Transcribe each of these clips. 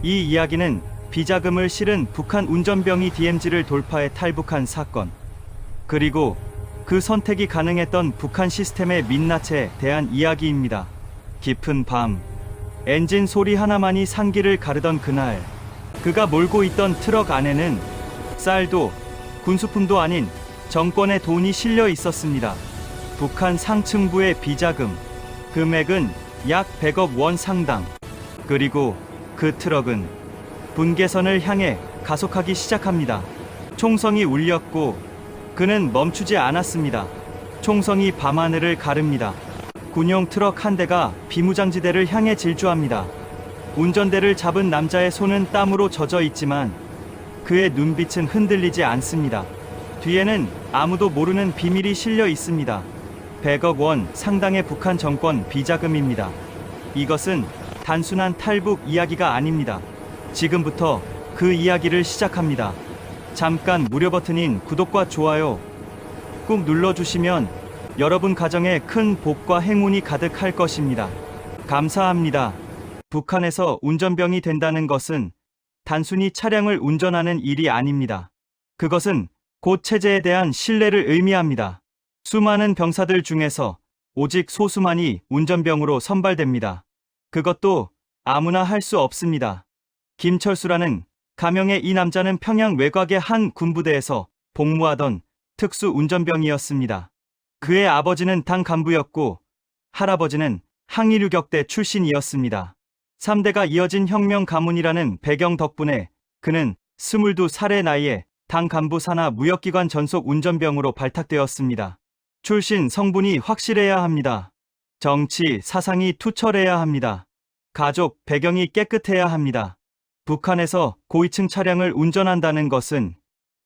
이 이야기는 비자금을 실은 북한 운전병이 DMZ를 돌파해 탈북한 사건, 그리고 그 선택이 가능했던 북한 시스템의 민낯에 대한 이야기입니다. 깊은 밤, 엔진 소리 하나만이 산길을 가르던 그날, 그가 몰고 있던 트럭 안에는 쌀도 군수품도 아닌 정권의 돈이 실려 있었습니다. 북한 상층부의 비자금, 금액은 약 100억 원 상당. 그리고 그 트럭은 분계선을 향해 가속하기 시작합니다. 총성이 울렸고 그는 멈추지 않았습니다. 총성이 밤하늘을 가릅니다. 군용 트럭 한 대가 비무장지대를 향해 질주합니다. 운전대를 잡은 남자의 손은 땀으로 젖어 있지만 그의 눈빛은 흔들리지 않습니다. 뒤에는 아무도 모르는 비밀이 실려 있습니다. 100억 원 상당의 북한 정권 비자금입니다. 이것은 단순한 탈북 이야기가 아닙니다. 지금부터 그 이야기를 시작합니다. 잠깐 무료 버튼인 구독과 좋아요 꾹 눌러주시면 여러분 가정에 큰 복과 행운이 가득할 것입니다. 감사합니다. 북한에서 운전병이 된다는 것은 단순히 차량을 운전하는 일이 아닙니다. 그것은 곧 체제에 대한 신뢰를 의미합니다. 수많은 병사들 중에서 오직 소수만이 운전병으로 선발됩니다. 그것도 아무나 할 수 없습니다. 김철수라는 가명의 이 남자는 평양 외곽의 한 군부대에서 복무하던 특수 운전병이었습니다. 그의 아버지는 당 간부였고 할아버지는 항일유격대 출신이었습니다. 3대가 이어진 혁명 가문이라는 배경 덕분에 그는 22살의 나이에 당 간부 산하 무역기관 전속 운전병으로 발탁되었습니다. 출신 성분이 확실해야 합니다. 정치, 사상이 투철해야 합니다. 가족, 배경이 깨끗해야 합니다. 북한에서 고위층 차량을 운전한다는 것은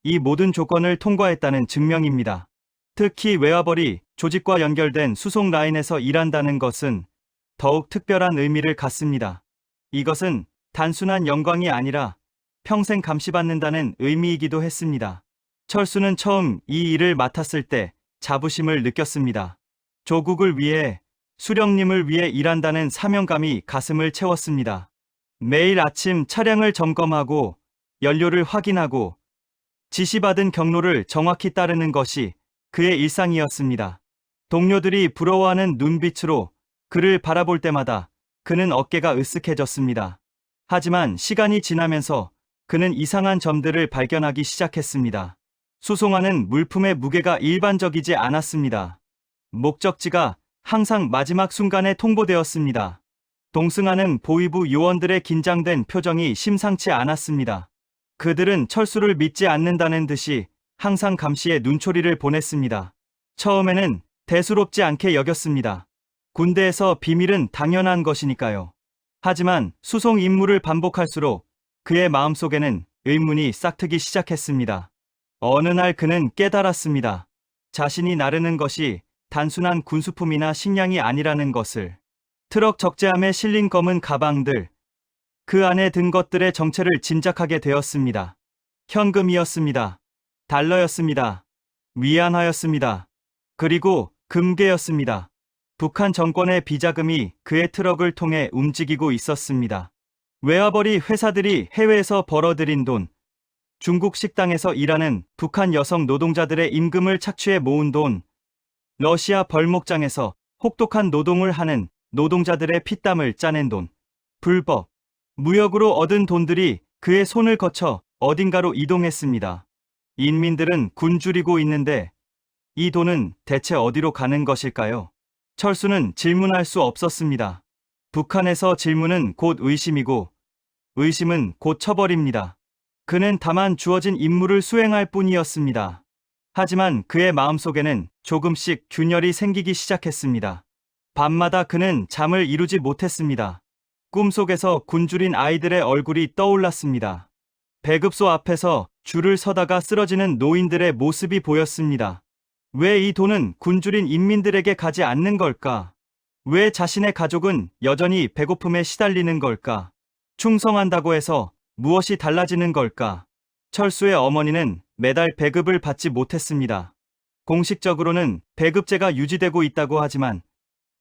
이 모든 조건을 통과했다는 증명입니다. 특히 외화벌이 조직과 연결된 수송 라인에서 일한다는 것은 더욱 특별한 의미를 갖습니다. 이것은 단순한 영광이 아니라 평생 감시받는다는 의미이기도 했습니다. 철수는 처음 이 일을 맡았을 때 자부심을 느꼈습니다. 조국을 위해, 수령님을 위해 일한다는 사명감이 가슴을 채웠습니다. 매일 아침 차량을 점검하고 연료를 확인하고 지시받은 경로를 정확히 따르는 것이 그의 일상이었습니다. 동료들이 부러워하는 눈빛으로 그를 바라볼 때마다 그는 어깨가 으쓱해졌습니다. 하지만 시간이 지나면서 그는 이상한 점들을 발견하기 시작했습니다. 수송하는 물품의 무게가 일반적이지 않았습니다. 목적지가 항상 마지막 순간에 통보되었습니다. 동승하는 보위부 요원들의 긴장된 표정이 심상치 않았습니다. 그들은 철수를 믿지 않는다는 듯이 항상 감시에 눈초리를 보냈습니다. 처음에는 대수롭지 않게 여겼습니다. 군대에서 비밀은 당연한 것이니까요. 하지만 수송 임무를 반복할수록 그의 마음속에는 의문이 싹트기 시작했습니다. 어느 날 그는 깨달았습니다. 자신이 나르는 것이 단순한 군수품이나 식량이 아니라는 것을. 트럭 적재함에 실린 검은 가방들, 그 안에 든 것들의 정체를 짐작하게 되었습니다. 현금이었습니다. 달러였습니다. 위안화였습니다. 그리고 금괴였습니다. 북한 정권의 비자금이 그의 트럭을 통해 움직이고 있었습니다. 외화벌이 회사들이 해외에서 벌어들인 돈, 중국 식당에서 일하는 북한 여성 노동자들의 임금을 착취해 모은 돈, 러시아 벌목장에서 혹독한 노동을 하는 노동자들의 피땀을 짜낸 돈, 불법, 무역으로 얻은 돈들이 그의 손을 거쳐 어딘가로 이동했습니다. 인민들은 굶주리고 있는데 이 돈은 대체 어디로 가는 것일까요? 철수는 질문할 수 없었습니다. 북한에서 질문은 곧 의심이고 의심은 곧 처벌입니다. 그는 다만 주어진 임무를 수행할 뿐이었습니다. 하지만 그의 마음속에는 조금씩 균열이 생기기 시작했습니다. 밤마다 그는 잠을 이루지 못했습니다. 꿈속에서 굶주린 아이들의 얼굴이 떠올랐습니다. 배급소 앞에서 줄을 서다가 쓰러지는 노인들의 모습이 보였습니다. 왜 이 돈은 굶주린 인민들에게 가지 않는 걸까? 왜 자신의 가족은 여전히 배고픔에 시달리는 걸까? 충성한다고 해서 무엇이 달라지는 걸까? 철수의 어머니는 매달 배급을 받지 못했습니다. 공식적으로는 배급제가 유지되고 있다고 하지만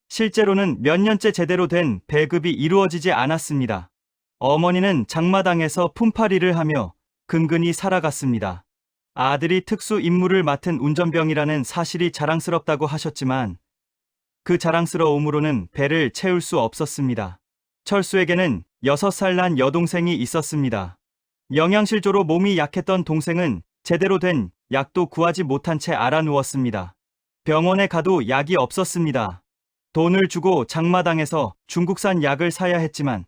실제로는 몇 년째 제대로 된 배급이 이루어지지 않았습니다. 어머니는 장마당에서 품팔이를 하며 근근히 살아갔습니다. 아들이 특수 임무를 맡은 운전병이라는 사실이 자랑스럽다고 하셨지만 그 자랑스러움으로는 배를 채울 수 없었습니다. 철수에게는 6살 난 여동생이 있었습니다. 영양실조로 몸이 약했던 동생은 제대로 된 약도 구하지 못한 채 앓아 누웠습니다. 병원에 가도 약이 없었습니다. 돈을 주고 장마당에서 중국산 약을 사야 했지만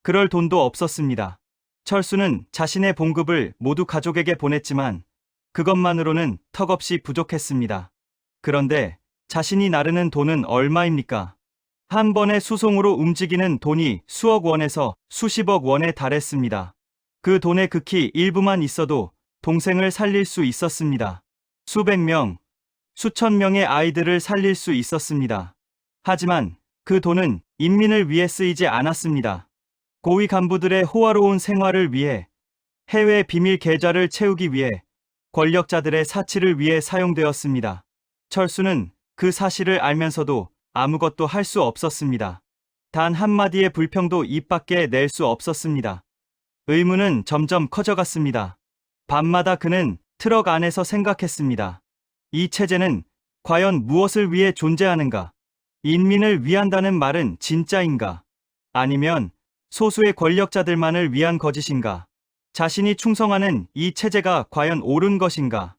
그럴 돈도 없었습니다. 철수는 자신의 봉급을 모두 가족에게 보냈지만 그것만으로는 턱없이 부족했습니다. 그런데 자신이 나르는 돈은 얼마입니까? 한 번의 수송으로 움직이는 돈이 수억 원에서 수십억 원에 달했습니다. 그 돈의 극히 일부만 있어도 동생을 살릴 수 있었습니다. 수백 명, 수천 명의 아이들을 살릴 수 있었습니다. 하지만 그 돈은 인민을 위해 쓰이지 않았습니다. 고위 간부들의 호화로운 생활을 위해, 해외 비밀 계좌를 채우기 위해, 권력자들의 사치를 위해 사용되었습니다. 철수는 그 사실을 알면서도 아무것도 할 수 없었습니다. 단 한마디의 불평도 입 밖에 낼 수 없었습니다. 의문은 점점 커져갔습니다. 밤마다 그는 트럭 안에서 생각했습니다. 이 체제는 과연 무엇을 위해 존재하는가? 인민을 위한다는 말은 진짜인가? 아니면 소수의 권력자들만을 위한 거짓인가? 자신이 충성하는 이 체제가 과연 옳은 것인가?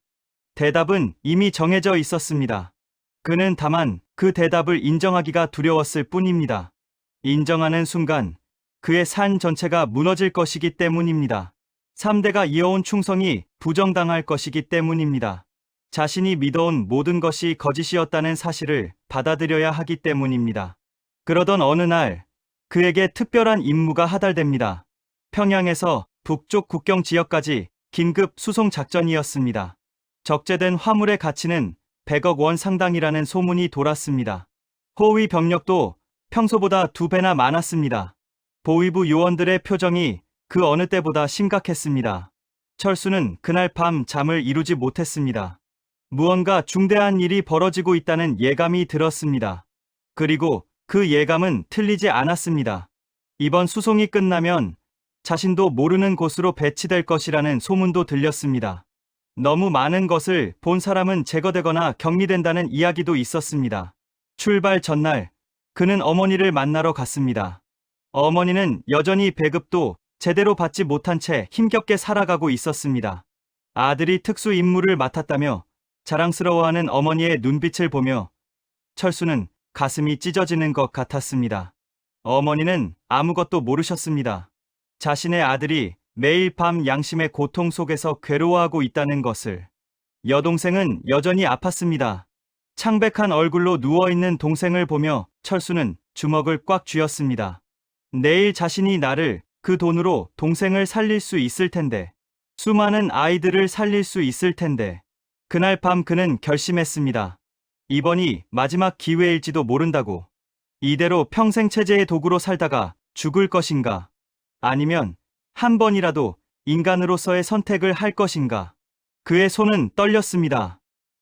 대답은 이미 정해져 있었습니다. 그는 다만 그 대답을 인정하기가 두려웠을 뿐입니다. 인정하는 순간 그의 삶 전체가 무너질 것이기 때문입니다. 3대가 이어온 충성이 부정당할 것이기 때문입니다. 자신이 믿어온 모든 것이 거짓이었다는 사실을 받아들여야 하기 때문입니다. 그러던 어느 날 그에게 특별한 임무가 하달됩니다. 평양에서 북쪽 국경 지역까지 긴급 수송 작전이었습니다. 적재된 화물의 가치는 100억 원 상당이라는 소문이 돌았습니다. 호위 병력도 평소보다 2배나 많았습니다. 보위부 요원들의 표정이 그 어느 때보다 심각했습니다. 철수는 그날 밤 잠을 이루지 못했습니다. 무언가 중대한 일이 벌어지고 있다는 예감이 들었습니다. 그리고 그 예감은 틀리지 않았습니다. 이번 수송이 끝나면 자신도 모르는 곳으로 배치될 것이라는 소문도 들렸습니다. 너무 많은 것을 본 사람은 제거되거나 격리된다는 이야기도 있었습니다. 출발 전날 그는 어머니를 만나러 갔습니다. 어머니는 여전히 배급도 제대로 받지 못한 채 힘겹게 살아가고 있었습니다. 아들이 특수 임무를 맡았다며 자랑스러워하는 어머니의 눈빛을 보며 철수는 가슴이 찢어지는 것 같았습니다. 어머니는 아무것도 모르셨습니다. 자신의 아들이 매일 밤 양심의 고통 속에서 괴로워하고 있다는 것을. 여동생은 여전히 아팠습니다. 창백한 얼굴로 누워있는 동생을 보며 철수는 주먹을 꽉 쥐었습니다. 내일 자신이 나를 그 돈으로 동생을 살릴 수 있을 텐데, 수많은 아이들을 살릴 수 있을 텐데. 그날 밤 그는 결심했습니다. 이번이 마지막 기회일지도 모른다고. 이대로 평생 체제의 도구로 살다가 죽을 것인가? 아니면 한 번이라도 인간으로서의 선택을 할 것인가? 그의 손은 떨렸습니다.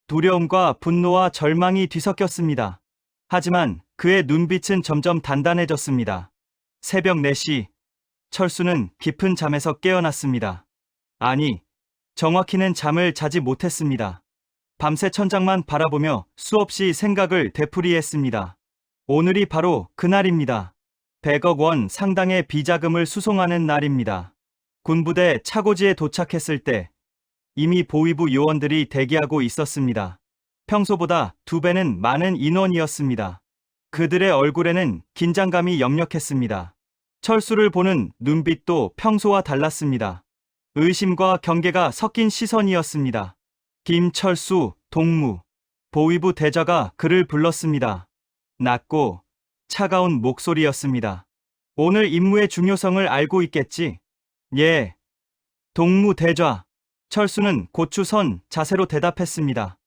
두려움과 분노와 절망이 뒤섞였습니다. 하지만 그의 눈빛은 점점 단단해졌습니다. 새벽 4시, 철수는 깊은 잠에서 깨어났습니다. 아니, 정확히는 잠을 자지 못했습니다. 밤새 천장만 바라보며 수없이 생각을 되풀이했습니다. 오늘이 바로 그날입니다. 100억 원 상당의 비자금을 수송하는 날입니다. 군부대 차고지에 도착했을 때 이미 보위부 요원들이 대기하고 있었습니다. 평소보다 2배는 많은 인원이었습니다. 그들의 얼굴에는 긴장감이 역력했습니다. 철수를 보는 눈빛도 평소와 달랐습니다. 의심과 경계가 섞인 시선이었습니다. 김철수, 동무. 보위부 대저가 그를 불렀습니다. 낮고 차가운 목소리였습니다. 오늘 임무의 중요성을 알고 있겠지? 예. 동무 대좌. 철수는 고추선 자세로 대답했습니다.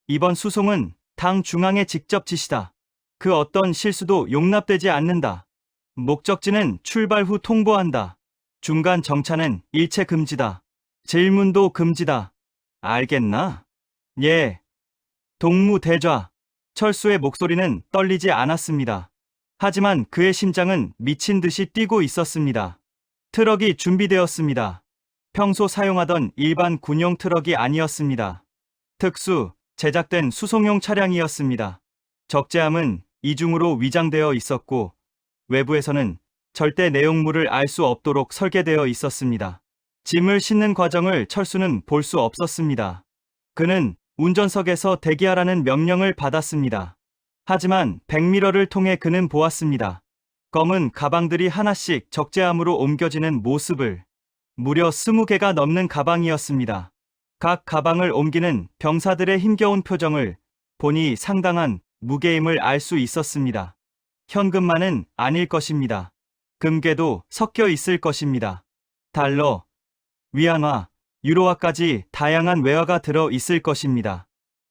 이번 수송은 당 중앙의 직접 지시다. 그 어떤 실수도 용납되지 않는다. 목적지는 출발 후 통보한다. 중간 정차는 일체 금지다. 질문도 금지다. 알겠나? 예. 동무 대좌. 철수의 목소리는 떨리지 않았습니다. 하지만 그의 심장은 미친 듯이 뛰고 있었습니다. 트럭이 준비되었습니다. 평소 사용하던 일반 군용 트럭이 아니었습니다. 특수, 제작된 수송용 차량이었습니다. 적재함은 이중으로 위장되어 있었고 외부에서는 절대 내용물을 알 수 없도록 설계되어 있었습니다. 짐을 싣는 과정을 철수는 볼 수 없었습니다. 그는 운전석에서 대기하라는 명령을 받았습니다. 하지만 백미러를 통해 그는 보았습니다. 검은 가방들이 하나씩 적재함으로 옮겨지는 모습을. 무려 20개가 넘는 가방이었습니다. 각 가방을 옮기는 병사들의 힘겨운 표정을 보니 상당한 무게임을 알 수 있었습니다. 현금만은 아닐 것입니다. 금괴도 섞여 있을 것입니다. 달러, 위안화, 유로화까지 다양한 외화가 들어 있을 것입니다.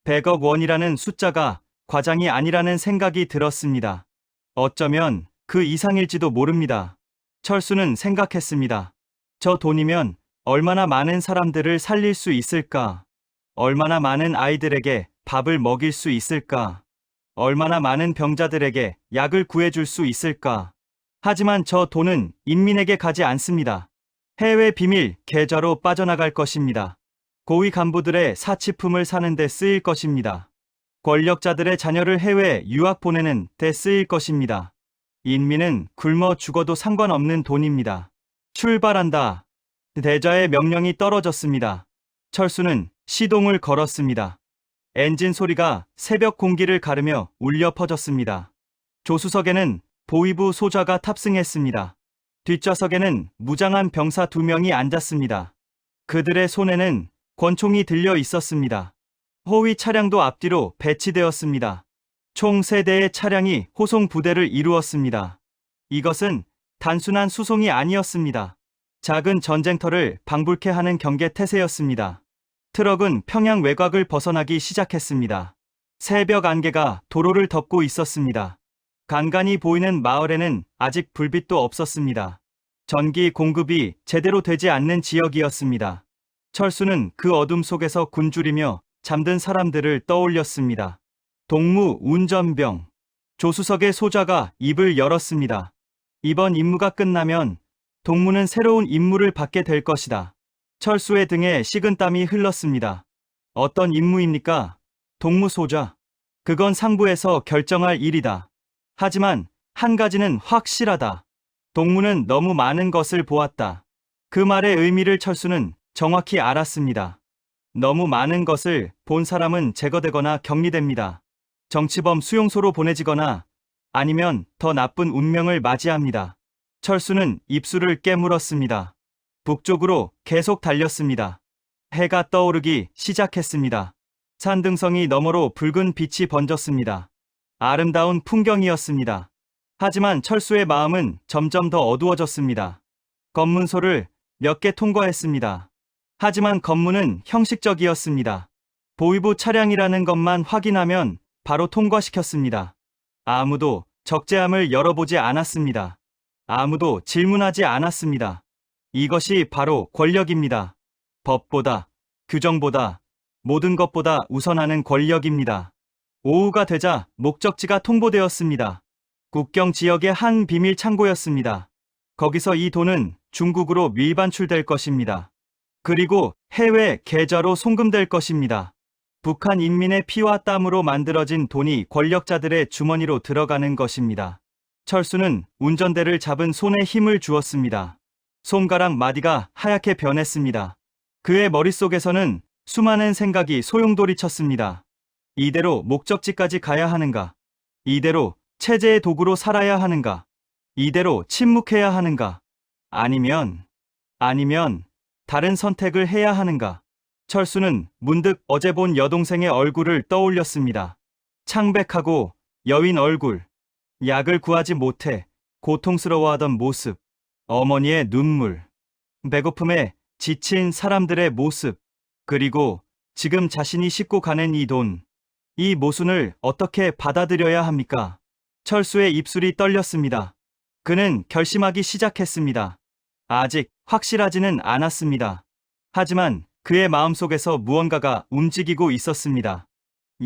100억 원이라는 숫자가 과장이 아니라는 생각이 들었습니다. 어쩌면 그 이상일지도 모릅니다. 철수는 생각했습니다. 저 돈이면 얼마나 많은 사람들을 살릴 수 있을까? 얼마나 많은 아이들에게 밥을 먹일 수 있을까? 얼마나 많은 병자들에게 약을 구해줄 수 있을까? 하지만 저 돈은 인민에게 가지 않습니다. 해외 비밀 계좌로 빠져나갈 것입니다. 고위 간부들의 사치품을 사는 데 쓰일 것입니다. 권력자들의 자녀를 해외 유학 보내는 데 쓰일 것입니다. 인민은 굶어 죽어도 상관없는 돈입니다. 출발한다. 대자의 명령이 떨어졌습니다. 철수는 시동을 걸었습니다. 엔진 소리가 새벽 공기를 가르며 울려 퍼졌습니다. 조수석에는 보위부 소좌가 탑승했습니다. 뒷좌석에는 무장한 병사 2명이 앉았습니다. 그들의 손에는 권총이 들려 있었습니다. 호위 차량도 앞뒤로 배치되었습니다. 총 3대의 차량이 호송 부대를 이루었습니다. 이것은 단순한 수송이 아니었습니다. 작은 전쟁터를 방불케 하는 경계 태세였습니다. 트럭은 평양 외곽을 벗어나기 시작했습니다. 새벽 안개가 도로를 덮고 있었습니다. 간간히 보이는 마을에는 아직 불빛도 없었습니다. 전기 공급이 제대로 되지 않는 지역이었습니다. 철수는 그 어둠 속에서 굶주리며 잠든 사람들을 떠올렸습니다. 동무 운전병. 조수석의 소좌가 입을 열었습니다. 이번 임무가 끝나면 동무는 새로운 임무를 받게 될 것이다. 철수의 등에 식은땀이 흘렀습니다. 어떤 임무입니까? 동무 소좌. 그건 상부에서 결정할 일이다. 하지만 한 가지는 확실하다. 동무는 너무 많은 것을 보았다. 그 말의 의미를 철수는 정확히 알았습니다. 너무 많은 것을 본 사람은 제거되거나 격리됩니다. 정치범 수용소로 보내지거나 아니면 더 나쁜 운명을 맞이합니다. 철수는 입술을 깨물었습니다. 북쪽으로 계속 달렸습니다. 해가 떠오르기 시작했습니다. 산등성이 너머로 붉은 빛이 번졌습니다. 아름다운 풍경이었습니다. 하지만 철수의 마음은 점점 더 어두워졌습니다. 검문소를 몇 개 통과했습니다. 하지만 검문은 형식적이었습니다. 보위부 차량이라는 것만 확인하면 바로 통과시켰습니다. 아무도 적재함을 열어보지 않았습니다. 아무도 질문하지 않았습니다. 이것이 바로 권력입니다. 법보다, 규정보다, 모든 것보다 우선하는 권력입니다. 오후가 되자 목적지가 통보되었습니다. 국경 지역의 한 비밀 창고였습니다. 거기서 이 돈은 중국으로 밀반출될 것입니다. 그리고 해외 계좌로 송금될 것입니다. 북한 인민의 피와 땀으로 만들어진 돈이 권력자들의 주머니로 들어가는 것입니다. 철수는 운전대를 잡은 손에 힘을 주었습니다. 손가락 마디가 하얗게 변했습니다. 그의 머릿속에서는 수많은 생각이 소용돌이쳤습니다. 이대로 목적지까지 가야 하는가? 이대로 체제의 도구로 살아야 하는가? 이대로 침묵해야 하는가? 아니면 다른 선택을 해야 하는가? 철수는 문득 어제 본 여동생의 얼굴을 떠올렸습니다. 창백하고 여윈 얼굴, 약을 구하지 못해 고통스러워하던 모습, 어머니의 눈물, 배고픔에 지친 사람들의 모습, 그리고 지금 자신이 싣고 가는 이 돈, 이 모순을 어떻게 받아들여야 합니까? 철수의 입술이 떨렸습니다. 그는 결심하기 시작했습니다. 아직 확실하지는 않았습니다. 하지만 그의 마음속에서 무언가가 움직이고 있었습니다.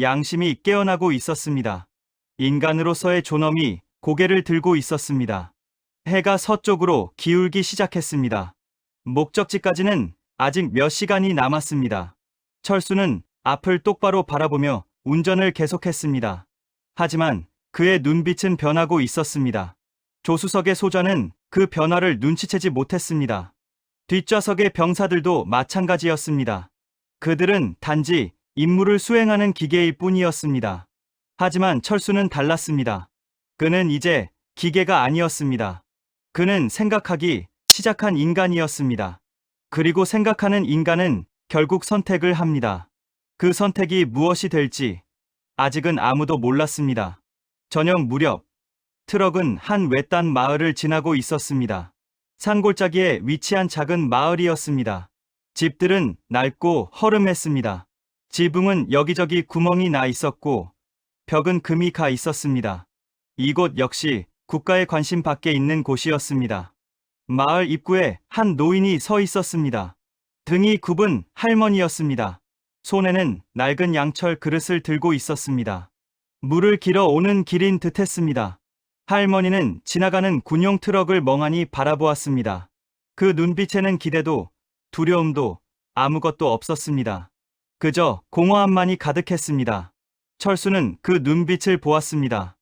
양심이 깨어나고 있었습니다. 인간으로서의 존엄이 고개를 들고 있었습니다. 해가 서쪽으로 기울기 시작했습니다. 목적지까지는 아직 몇 시간이 남았습니다. 철수는 앞을 똑바로 바라보며 운전을 계속했습니다. 하지만 그의 눈빛은 변하고 있었습니다. 조수석의 소좌는 그 변화를 눈치채지 못했습니다. 뒷좌석의 병사들도 마찬가지였습니다. 그들은 단지 임무를 수행하는 기계일 뿐이었습니다. 하지만 철수는 달랐습니다. 그는 이제 기계가 아니었습니다. 그는 생각하기 시작한 인간이었습니다. 그리고 생각하는 인간은 결국 선택을 합니다. 그 선택이 무엇이 될지 아직은 아무도 몰랐습니다. 저녁 무렵 트럭은 한 외딴 마을을 지나고 있었습니다. 산골짜기에 위치한 작은 마을이었습니다. 집들은 낡고 허름했습니다. 지붕은 여기저기 구멍이 나 있었고 벽은 금이 가 있었습니다. 이곳 역시 국가의 관심 밖에 있는 곳이었습니다. 마을 입구에 한 노인이 서 있었습니다. 등이 굽은 할머니였습니다. 손에는 낡은 양철 그릇을 들고 있었습니다. 물을 길어 오는 길인 듯했습니다. 할머니는 지나가는 군용 트럭을 멍하니 바라보았습니다. 그 눈빛에는 기대도 두려움도 아무것도 없었습니다. 그저 공허함만이 가득했습니다. 철수는 그 눈빛을 보았습니다.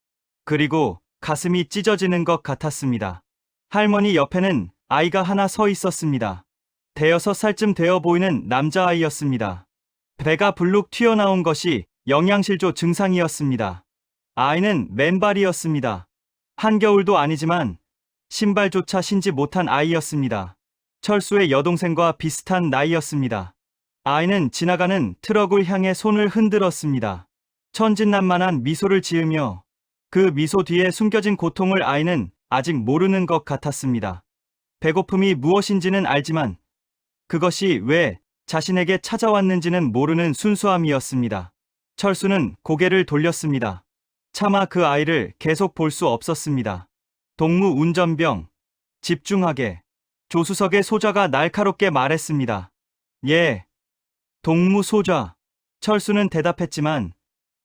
그리고 가슴이 찢어지는 것 같았습니다. 할머니 옆에는 아이가 하나 서 있었습니다. 대여섯 살쯤 되어 보이는 남자아이였습니다. 배가 불룩 튀어나온 것이 영양실조 증상이었습니다. 아이는 맨발이었습니다. 한겨울도 아니지만 신발조차 신지 못한 아이였습니다. 철수의 여동생과 비슷한 나이였습니다. 아이는 지나가는 트럭을 향해 손을 흔들었습니다. 천진난만한 미소를 지으며 그 미소 뒤에 숨겨진 고통을 아이는 아직 모르는 것 같았습니다. 배고픔이 무엇인지는 알지만 그것이 왜 자신에게 찾아왔는지는 모르는 순수함이었습니다. 철수는 고개를 돌렸습니다. 차마 그 아이를 계속 볼 수 없었습니다. 동무 운전병, 집중하게. 조수석의 소좌가 날카롭게 말했습니다. 예, 동무 소좌. 철수는 대답했지만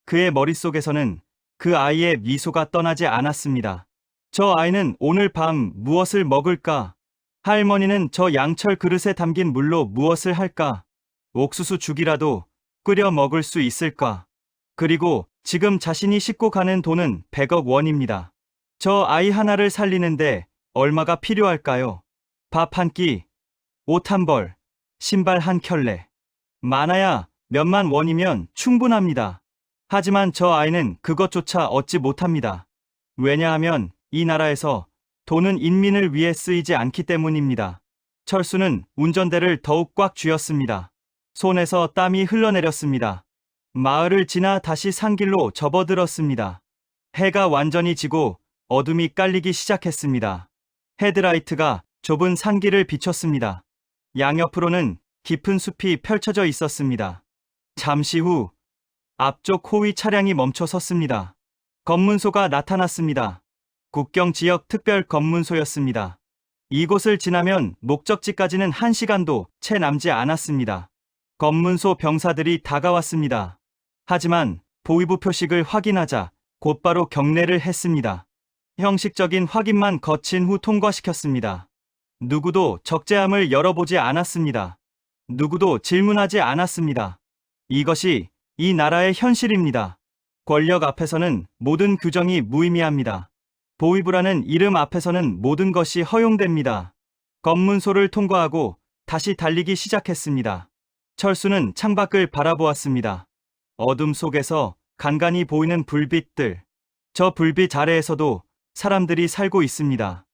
그의 머릿속에서는 그 아이의 미소가 떠나지 않았습니다. 저 아이는 오늘 밤 무엇을 먹을까? 할머니는 저 양철 그릇에 담긴 물로 무엇을 할까? 옥수수 죽이라도 끓여 먹을 수 있을까? 그리고 지금 자신이 싣고 가는 돈은 100억 원입니다. 저 아이 하나를 살리는데 얼마가 필요할까요? 밥 한 끼, 옷 한 벌, 신발 한 켤레. 많아야 몇만 원이면 충분합니다. 하지만 저 아이는 그것조차 얻지 못합니다. 왜냐하면 이 나라에서 돈은 인민을 위해 쓰이지 않기 때문입니다. 철수는 운전대를 더욱 꽉 쥐었습니다. 손에서 땀이 흘러내렸습니다. 마을을 지나 다시 산길로 접어들었습니다. 해가 완전히 지고 어둠이 깔리기 시작했습니다. 헤드라이트가 좁은 산길을 비췄습니다. 양옆으로는 깊은 숲이 펼쳐져 있었습니다. 잠시 후 앞쪽 호위 차량이 멈춰 섰습니다. 검문소가 나타났습니다. 국경 지역 특별 검문소였습니다. 이곳을 지나면 목적지까지는 1시간도 채 남지 않았습니다. 검문소 병사들이 다가왔습니다. 하지만 보위부 표식을 확인하자 곧바로 경례를 했습니다. 형식적인 확인만 거친 후 통과시켰습니다. 누구도 적재함을 열어보지 않았습니다. 누구도 질문하지 않았습니다. 이것이 이 나라의 현실입니다. 권력 앞에서는 모든 규정이 무의미합니다. 보위부라는 이름 앞에서는 모든 것이 허용됩니다. 검문소를 통과하고 다시 달리기 시작했습니다. 철수는 창밖을 바라보았습니다. 어둠 속에서 간간히 보이는 불빛들. 저 불빛 아래에서도 사람들이 살고 있습니다.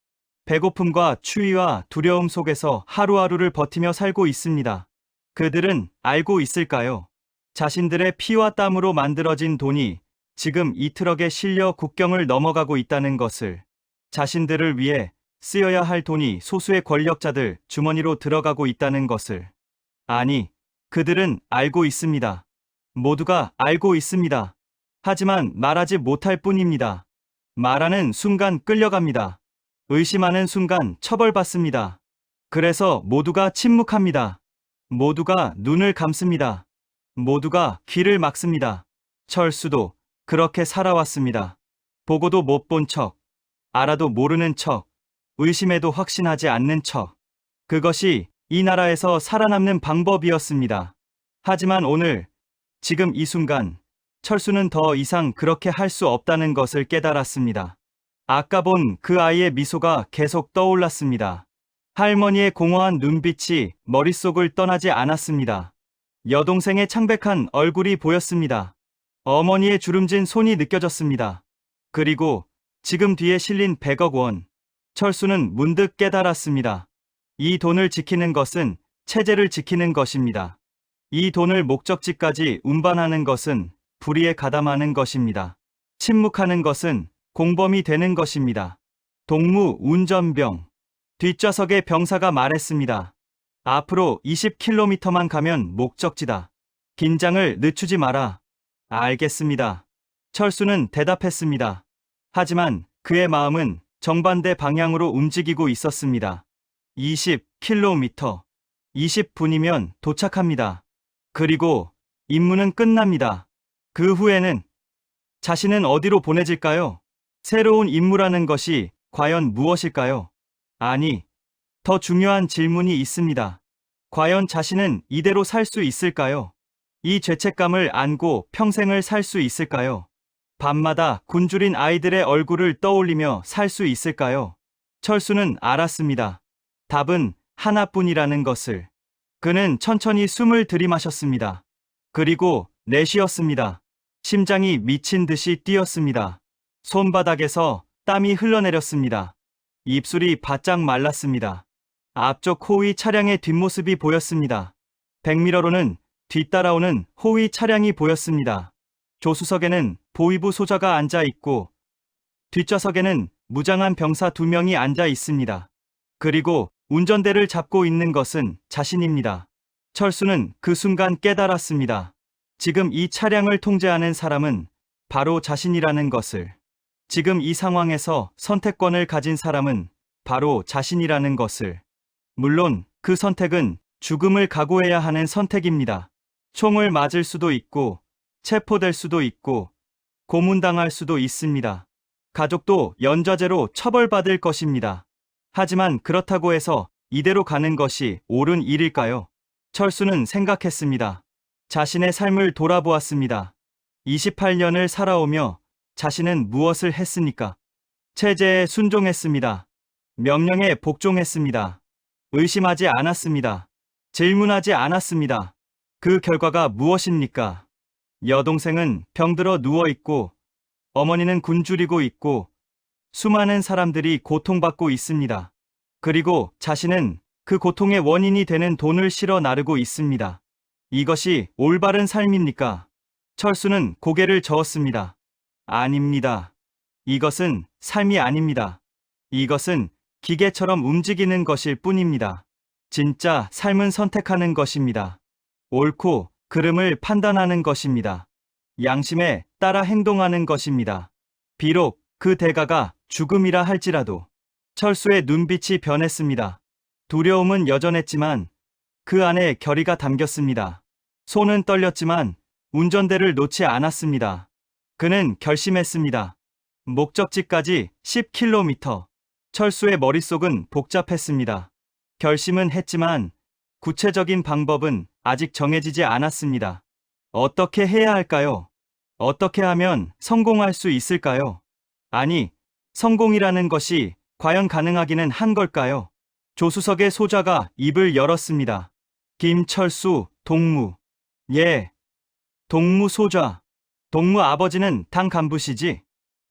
배고픔과 추위와 두려움 속에서 하루하루를 버티며 살고 있습니다. 그들은 알고 있을까요? 자신들의 피와 땀으로 만들어진 돈이 지금 이 트럭에 실려 국경을 넘어가고 있다는 것을, 자신들을 위해 쓰여야 할 돈이 소수의 권력자들 주머니로 들어가고 있다는 것을. 아니, 그들은 알고 있습니다. 모두가 알고 있습니다. 하지만 말하지 못할 뿐입니다. 말하는 순간 끌려갑니다. 의심하는 순간 처벌받습니다. 그래서 모두가 침묵합니다. 모두가 눈을 감습니다. 모두가 귀를 막습니다. 철수도 그렇게 살아왔습니다. 보고도 못 본 척, 알아도 모르는 척, 의심해도 확신하지 않는 척. 그것이 이 나라에서 살아남는 방법이었습니다. 하지만 오늘, 지금 이 순간, 철수는 더 이상 그렇게 할 수 없다는 것을 깨달았습니다. 아까 본 그 아이의 미소가 계속 떠올랐습니다. 할머니의 공허한 눈빛이 머릿속을 떠나지 않았습니다. 여동생의 창백한 얼굴이 보였습니다. 어머니의 주름진 손이 느껴졌습니다. 그리고 지금 뒤에 실린 100억 원. 철수는 문득 깨달았습니다. 이 돈을 지키는 것은 체제를 지키는 것입니다. 이 돈을 목적지까지 운반하는 것은 불의에 가담하는 것입니다. 침묵하는 것은 공범이 되는 것입니다. 동무 운전병. 뒷좌석의 병사가 말했습니다. 앞으로 20km만 가면 목적지다. 긴장을 늦추지 마라. 알겠습니다. 철수는 대답했습니다. 하지만 그의 마음은 정반대 방향으로 움직이고 있었습니다. 20km. 20분이면 도착합니다. 그리고 임무는 끝납니다. 그 후에는 자신은 어디로 보내질까요? 새로운 임무라는 것이 과연 무엇일까요? 아니, 더 중요한 질문이 있습니다. 과연 자신은 이대로 살 수 있을까요? 이 죄책감을 안고 평생을 살 수 있을까요? 밤마다 굶주린 아이들의 얼굴을 떠올리며 살 수 있을까요? 철수는 알았습니다. 답은 하나뿐이라는 것을. 그는 천천히 숨을 들이마셨습니다. 그리고 내쉬었습니다. 심장이 미친 듯이 뛰었습니다. 손바닥에서 땀이 흘러내렸습니다. 입술이 바짝 말랐습니다. 앞쪽 호위 차량의 뒷모습이 보였습니다. 백미러로는 뒤따라오는 호위 차량이 보였습니다. 조수석에는 보위부 소좌가 앉아 있고 뒷좌석에는 무장한 병사 2명이 앉아 있습니다. 그리고 운전대를 잡고 있는 것은 자신입니다. 철수는 그 순간 깨달았습니다. 지금 이 차량을 통제하는 사람은 바로 자신이라는 것을. 지금 이 상황에서 선택권을 가진 사람은 바로 자신이라는 것을. 물론 그 선택은 죽음을 각오해야 하는 선택입니다. 총을 맞을 수도 있고 체포될 수도 있고 고문당할 수도 있습니다. 가족도 연좌제로 처벌받을 것입니다. 하지만 그렇다고 해서 이대로 가는 것이 옳은 일일까요? 철수는 생각했습니다. 자신의 삶을 돌아보았습니다. 28년을 살아오며 자신은 무엇을 했습니까? 체제에 순종했습니다. 명령에 복종했습니다. 의심하지 않았습니다. 질문하지 않았습니다. 그 결과가 무엇입니까? 여동생은 병들어 누워있고 어머니는 굶주리고 있고 수많은 사람들이 고통받고 있습니다. 그리고 자신은 그 고통의 원인이 되는 돈을 실어 나르고 있습니다. 이것이 올바른 삶입니까? 철수는 고개를 저었습니다. 아닙니다. 이것은 삶이 아닙니다. 이것은 기계처럼 움직이는 것일 뿐입니다. 진짜 삶은 선택하는 것입니다. 옳고 그름을 판단하는 것입니다. 양심에 따라 행동하는 것입니다. 비록 그 대가가 죽음이라 할지라도. 철수의 눈빛이 변했습니다. 두려움은 여전했지만 그 안에 결의가 담겼습니다. 손은 떨렸지만 운전대를 놓지 않았습니다. 그는 결심했습니다. 목적지까지 10km. 철수의 머릿속은 복잡했습니다. 결심은 했지만 구체적인 방법은 아직 정해지지 않았습니다. 어떻게 해야 할까요? 어떻게 하면 성공할 수 있을까요? 아니, 성공이라는 것이 과연 가능하기는 한 걸까요? 조수석의 소좌가 입을 열었습니다. 김철수, 동무. 예, 동무 소좌. 동무 아버지는 당 간부시지?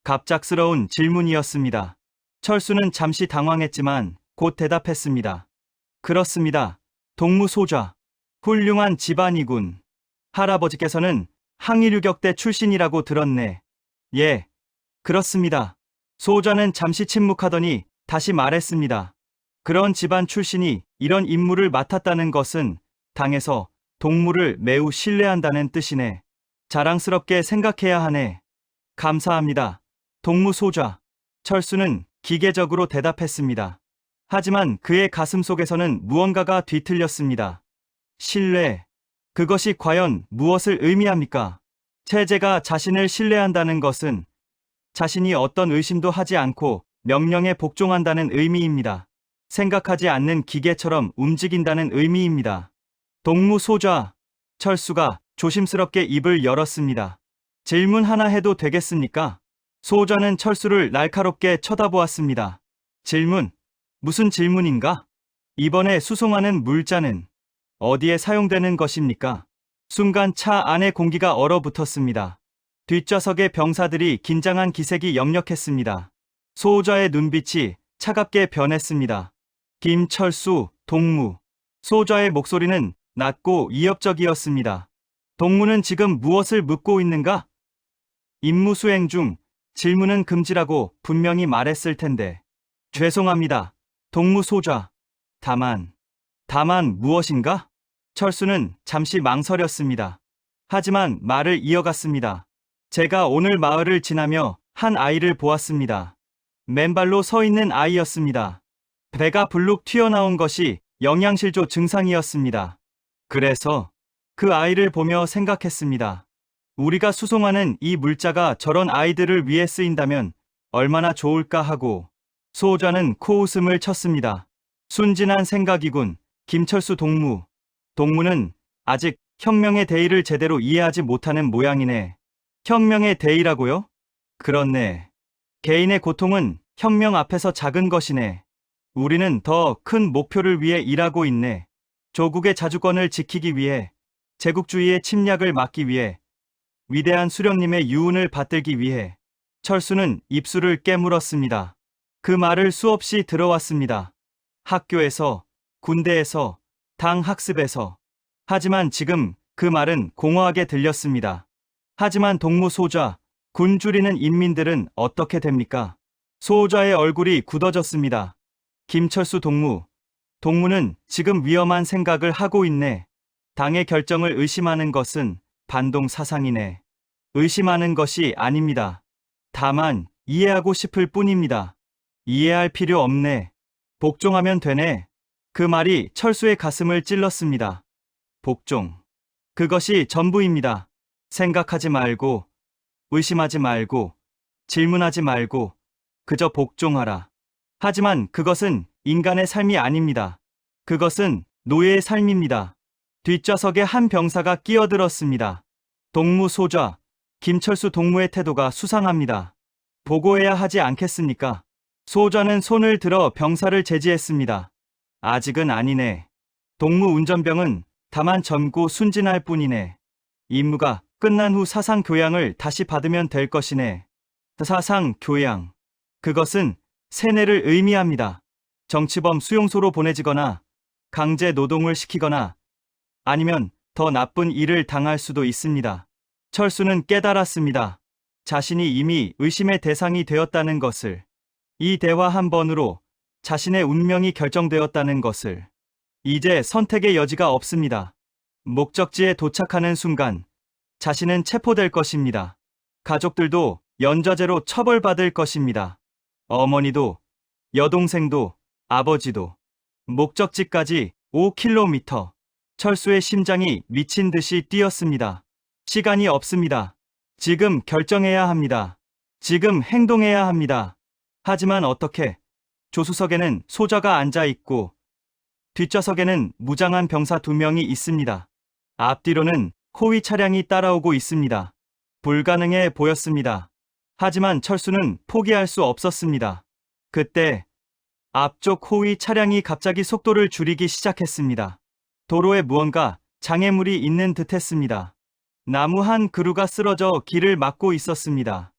갑작스러운 질문이었습니다. 철수는 잠시 당황했지만 곧 대답했습니다. 그렇습니다. 동무 소좌. 훌륭한 집안이군. 할아버지께서는 항일유격대 출신이라고 들었네. 예, 그렇습니다. 소좌는 잠시 침묵하더니 다시 말했습니다. 그런 집안 출신이 이런 임무를 맡았다는 것은 당에서 동무를 매우 신뢰한다는 뜻이네. 자랑스럽게 생각해야 하네. 감사합니다. 동무 소좌. 철수는 기계적으로 대답했습니다. 하지만 그의 가슴 속에서는 무언가가 뒤틀렸습니다. 신뢰. 그것이 과연 무엇을 의미합니까? 체제가 자신을 신뢰한다는 것은 자신이 어떤 의심도 하지 않고 명령에 복종한다는 의미입니다. 생각하지 않는 기계처럼 움직인다는 의미입니다. 동무소좌. 철수가 조심스럽게 입을 열었습니다. 질문 하나 해도 되겠습니까? 소좌는 철수를 날카롭게 쳐다보았습니다. 질문? 무슨 질문인가? 이번에 수송하는 물자는 어디에 사용되는 것입니까? 순간 차 안의 공기가 얼어붙었습니다. 뒷좌석의 병사들이 긴장한 기색이 역력했습니다. 소좌의 눈빛이 차갑게 변했습니다. 김철수, 동무. 소좌의 목소리는 낮고 위협적이었습니다. 동무는 지금 무엇을 묻고 있는가? 임무 수행 중 질문은 금지라고 분명히 말했을 텐데. 죄송합니다. 동무 소좌. 다만 무엇인가? 철수는 잠시 망설였습니다. 하지만 말을 이어갔습니다. 제가 오늘 마을을 지나며 한 아이를 보았습니다. 맨발로 서 있는 아이였습니다. 배가 불룩 튀어나온 것이 영양실조 증상이었습니다. 그래서 그 아이를 보며 생각했습니다. 우리가 수송하는 이 물자가 저런 아이들을 위해 쓰인다면 얼마나 좋을까 하고. 소좌는 코웃음을 쳤습니다. 순진한 생각이군. 김철수 동무. 동무는 아직 혁명의 대의를 제대로 이해하지 못하는 모양이네. 혁명의 대의라고요? 그렇네. 개인의 고통은 혁명 앞에서 작은 것이네. 우리는 더 큰 목표를 위해 일하고 있네. 조국의 자주권을 지키기 위해, 제국주의의 침략을 막기 위해, 위대한 수령님의 유운을 받들기 위해. 철수는 입술을 깨물었습니다. 그 말을 수없이 들어왔습니다. 학교에서, 군대에서, 당 학습에서. 하지만 지금 그 말은 공허하게 들렸습니다. 하지만 동무 소좌, 군 줄이는 인민들은 어떻게 됩니까? 소좌의 얼굴이 굳어졌습니다. 김철수 동무. 동무는 지금 위험한 생각을 하고 있네. 당의 결정을 의심하는 것은 반동 사상이네. 의심하는 것이 아닙니다. 다만 이해하고 싶을 뿐입니다. 이해할 필요 없네. 복종하면 되네. 그 말이 철수의 가슴을 찔렀습니다. 복종. 그것이 전부입니다. 생각하지 말고, 의심하지 말고, 질문하지 말고, 그저 복종하라. 하지만 그것은 인간의 삶이 아닙니다. 그것은 노예의 삶입니다. 뒷좌석에 한 병사가 끼어들었습니다. 동무 소좌, 김철수 동무의 태도가 수상합니다. 보고해야 하지 않겠습니까? 소좌는 손을 들어 병사를 제지했습니다. 아직은 아니네. 동무 운전병은 다만 젊고 순진할 뿐이네. 임무가 끝난 후 사상 교양을 다시 받으면 될 것이네. 사상 교양. 그것은 세뇌를 의미합니다. 정치범 수용소로 보내지거나 강제 노동을 시키거나 아니면 더 나쁜 일을 당할 수도 있습니다. 철수는 깨달았습니다. 자신이 이미 의심의 대상이 되었다는 것을. 이 대화 한 번으로 자신의 운명이 결정되었다는 것을. 이제 선택의 여지가 없습니다. 목적지에 도착하는 순간 자신은 체포될 것입니다. 가족들도 연좌제로 처벌받을 것입니다. 어머니도, 여동생도, 아버지도. 목적지까지 5km. 철수의 심장이 미친 듯이 뛰었습니다. 시간이 없습니다. 지금 결정해야 합니다. 지금 행동해야 합니다. 하지만 어떻게? 조수석에는 소좌가 앉아 있고 뒷좌석에는 무장한 병사 2명이 있습니다. 앞뒤로는 호위 차량이 따라오고 있습니다. 불가능해 보였습니다. 하지만 철수는 포기할 수 없었습니다. 그때 앞쪽 호위 차량이 갑자기 속도를 줄이기 시작했습니다. 도로에 무언가 장애물이 있는 듯했습니다. 나무 한 그루가 쓰러져 길을 막고 있었습니다.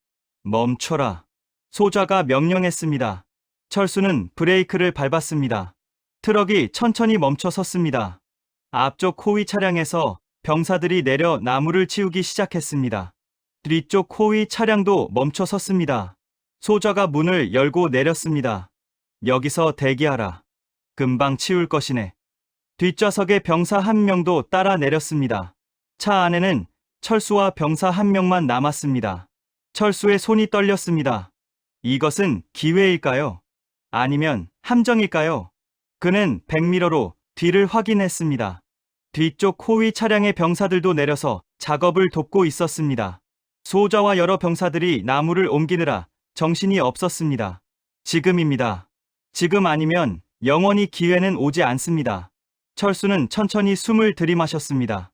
멈춰라. 소좌가 명령했습니다. 철수는 브레이크를 밟았습니다. 트럭이 천천히 멈춰 섰습니다. 앞쪽 호위 차량에서 병사들이 내려 나무를 치우기 시작했습니다. 뒤쪽 호위 차량도 멈춰 섰습니다. 소좌가 문을 열고 내렸습니다. 여기서 대기하라. 금방 치울 것이네. 뒷좌석에 병사 1명도 따라 내렸습니다. 차 안에는 철수와 병사 1명만 남았습니다. 철수의 손이 떨렸습니다. 이것은 기회일까요? 아니면 함정일까요? 그는 백미러로 뒤를 확인했습니다. 뒤쪽 호위 차량의 병사들도 내려서 작업을 돕고 있었습니다. 소좌와 여러 병사들이 나무를 옮기느라 정신이 없었습니다. 지금입니다. 지금 아니면 영원히 기회는 오지 않습니다. 철수는 천천히 숨을 들이마셨습니다.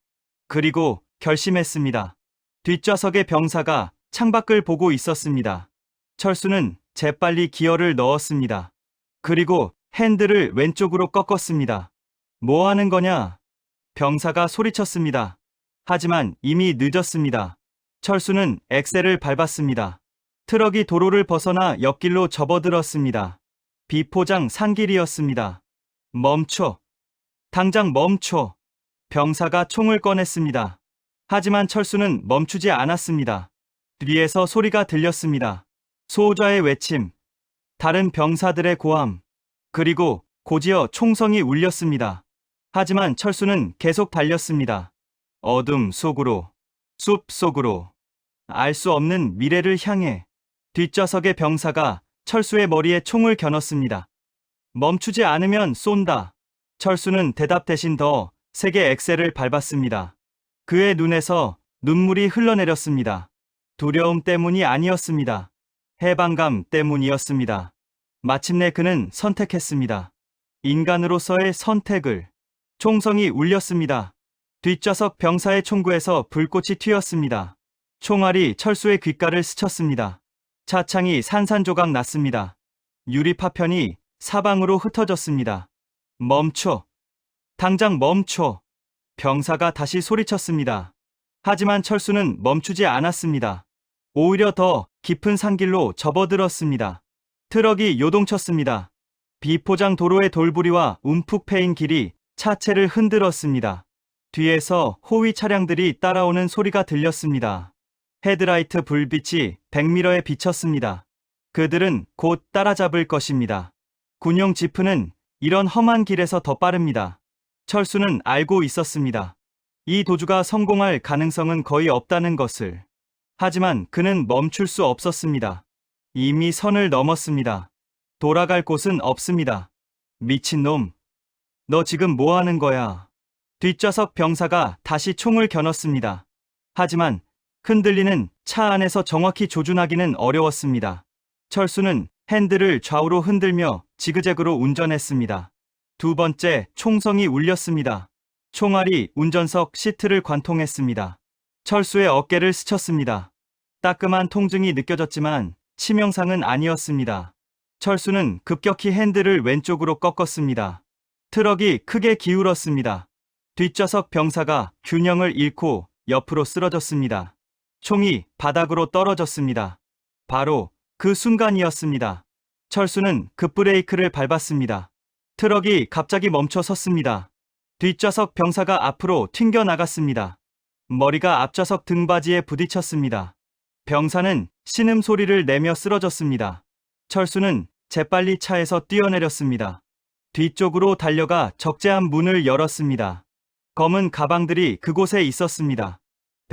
그리고 결심했습니다. 뒷좌석의 병사가 창밖을 보고 있었습니다. 철수는 재빨리 기어를 넣었습니다. 그리고 핸들을 왼쪽으로 꺾었습니다. 뭐 하는 거냐? 병사가 소리쳤습니다. 하지만 이미 늦었습니다. 철수는 엑셀을 밟았습니다. 트럭이 도로를 벗어나 옆길로 접어들었습니다. 비포장 산길이었습니다. 멈춰. 당장 멈춰. 병사가 총을 꺼냈습니다. 하지만 철수는 멈추지 않았습니다. 뒤에서 소리가 들렸습니다. 소호자의 외침, 다른 병사들의 고함, 그리고 곧이어 총성이 울렸습니다. 하지만 철수는 계속 달렸습니다. 어둠 속으로, 숲 속으로, 알 수 없는 미래를 향해. 뒷좌석의 병사가 철수의 머리에 총을 겨눴습니다. 멈추지 않으면 쏜다. 철수는 대답 대신 더 세게 엑셀을 밟았습니다. 그의 눈에서 눈물이 흘러내렸습니다. 두려움 때문이 아니었습니다. 해방감 때문이었습니다. 마침내 그는 선택했습니다. 인간으로서의 선택을. 총성이 울렸습니다. 뒷좌석 병사의 총구에서 불꽃이 튀었습니다. 총알이 철수의 귓가를 스쳤습니다. 차창이 산산조각 났습니다. 유리 파편이 사방으로 흩어졌습니다. 멈춰. 당장 멈춰. 병사가 다시 소리쳤습니다. 하지만 철수는 멈추지 않았습니다. 오히려 더 깊은 산길로 접어들었습니다. 트럭이 요동쳤습니다. 비포장 도로의 돌부리와 움푹 패인 길이 차체를 흔들었습니다. 뒤에서 호위 차량들이 따라오는 소리가 들렸습니다. 헤드라이트 불빛이 백미러에 비쳤습니다. 그들은 곧 따라잡을 것입니다. 군용 지프는 이런 험한 길에서 더 빠릅니다. 철수는 알고 있었습니다. 이 도주가 성공할 가능성은 거의 없다는 것을. 하지만 그는 멈출 수 없었습니다. 이미 선을 넘었습니다. 돌아갈 곳은 없습니다. 미친놈. 너 지금 뭐 하는 거야? 뒷좌석 병사가 다시 총을 겨눴습니다. 하지만 흔들리는 차 안에서 정확히 조준하기는 어려웠습니다. 철수는 핸들을 좌우로 흔들며 지그재그로 운전했습니다. 두 번째 총성이 울렸습니다. 총알이 운전석 시트를 관통했습니다. 철수의 어깨를 스쳤습니다. 따끔한 통증이 느껴졌지만 치명상은 아니었습니다. 철수는 급격히 핸들을 왼쪽으로 꺾었습니다. 트럭이 크게 기울었습니다. 뒷좌석 병사가 균형을 잃고 옆으로 쓰러졌습니다. 총이 바닥으로 떨어졌습니다. 바로 그 순간이었습니다. 철수는 급브레이크를 밟았습니다. 트럭이 갑자기 멈춰 섰습니다. 뒷좌석 병사가 앞으로 튕겨나갔습니다. 머리가 앞좌석 등받이에 부딪혔습니다. 병사는 신음소리를 내며 쓰러졌습니다. 철수는 재빨리 차에서 뛰어내렸습니다. 뒤쪽으로 달려가 적재한 문을 열었습니다. 검은 가방들이 그곳에 있었습니다.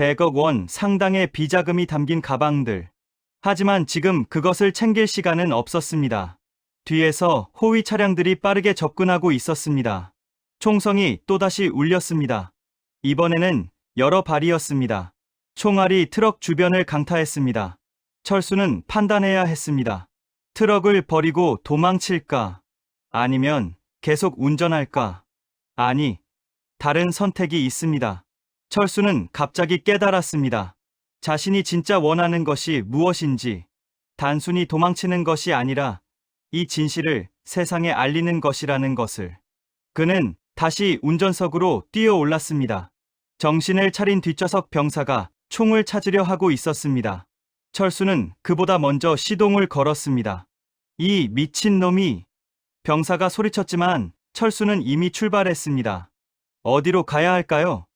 100억 원 상당의 비자금이 담긴 가방들. 하지만 지금 그것을 챙길 시간은 없었습니다. 뒤에서 호위 차량들이 빠르게 접근하고 있었습니다. 총성이 또다시 울렸습니다. 이번에는 여러 발이었습니다. 총알이 트럭 주변을 강타했습니다. 철수는 판단해야 했습니다. 트럭을 버리고 도망칠까? 아니면 계속 운전할까? 아니, 다른 선택이 있습니다. 철수는 갑자기 깨달았습니다. 자신이 진짜 원하는 것이 무엇인지, 단순히 도망치는 것이 아니라 이 진실을 세상에 알리는 것이라는 것을. 그는 다시 운전석으로 뛰어 올랐습니다. 정신을 차린 뒷좌석 병사가 총을 찾으려 하고 있었습니다. 철수는 그보다 먼저 시동을 걸었습니다. 이 미친놈이. 병사가 소리쳤지만 철수는 이미 출발했습니다. 어디로 가야 할까요?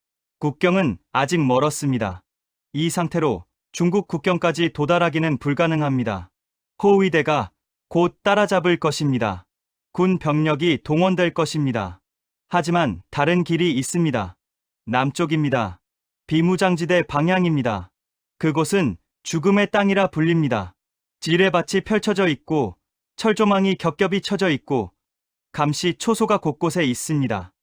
국경은 아직 멀었습니다. 이 상태로 중국 국경까지 도달하기는 불가능합니다. 호위대가 곧 따라잡을 것입니다. 군 병력이 동원될 것입니다. 하지만 다른 길이 있습니다. 남쪽입니다. 비무장지대 방향입니다. 그곳은 죽음의 땅이라 불립니다. 지뢰밭이 펼쳐져 있고 철조망이 겹겹이 쳐져 있고 감시 초소가 곳곳에 있습니다.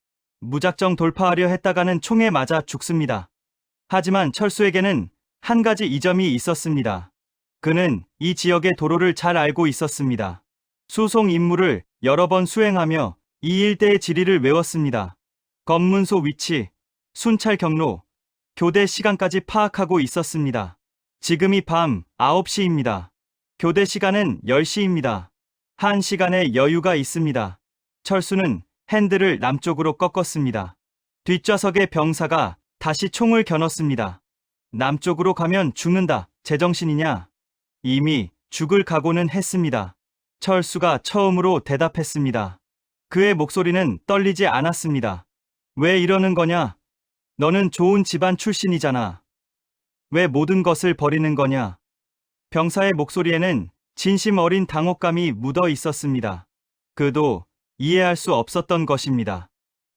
무작정 돌파하려 했다가는 총에 맞아 죽습니다. 하지만 철수에게는 한 가지 이점이 있었습니다. 그는 이 지역의 도로를 잘 알고 있었습니다. 수송 임무를 여러 번 수행하며 이 일대의 지리를 외웠습니다. 검문소 위치, 순찰 경로, 교대 시간까지 파악하고 있었습니다. 지금이 밤 9시입니다. 교대 시간은 10시입니다. 1시간의 여유가 있습니다. 철수는 핸들을 남쪽으로 꺾었습니다. 뒷좌석의 병사가 다시 총을 겨눴습니다. 남쪽으로 가면 죽는다. 제정신이냐? 이미 죽을 각오는 했습니다. 철수가 처음으로 대답했습니다. 그의 목소리는 떨리지 않았습니다. 왜 이러는 거냐? 너는 좋은 집안 출신이잖아. 왜 모든 것을 버리는 거냐? 병사의 목소리에는 진심 어린 당혹감이 묻어 있었습니다. 그도 이해할 수 없었던 것입니다.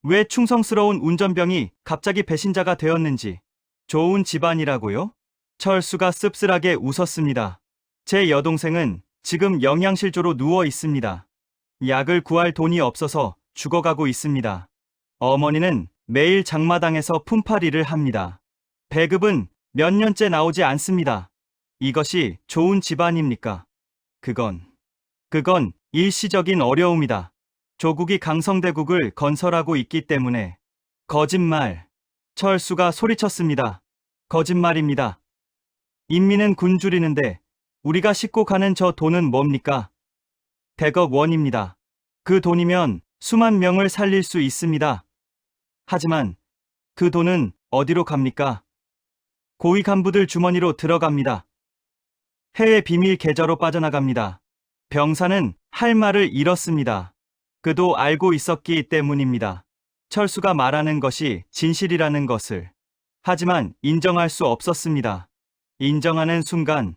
왜 충성스러운 운전병이 갑자기 배신자가 되었는지. 좋은 집안이라고요? 철수가 씁쓸하게 웃었습니다. 제 여동생은 지금 영양실조로 누워 있습니다. 약을 구할 돈이 없어서 죽어가고 있습니다. 어머니는 매일 장마당에서 품팔이를 합니다. 배급은 몇 년째 나오지 않습니다. 이것이 좋은 집안입니까? 그건 일시적인 어려움이다. 조국이 강성대국을 건설하고 있기 때문에. 거짓말. 철수가 소리쳤습니다. 거짓말입니다. 인민은 굶주리는데 우리가 싣고 가는 저 돈은 뭡니까? 100억 원입니다. 그 돈이면 수만 명을 살릴 수 있습니다. 하지만 그 돈은 어디로 갑니까? 고위 간부들 주머니로 들어갑니다. 해외 비밀 계좌로 빠져나갑니다. 병사는 할 말을 잃었습니다. 그도 알고 있었기 때문입니다. 철수가 말하는 것이 진실이라는 것을. 하지만 인정할 수 없었습니다. 인정하는 순간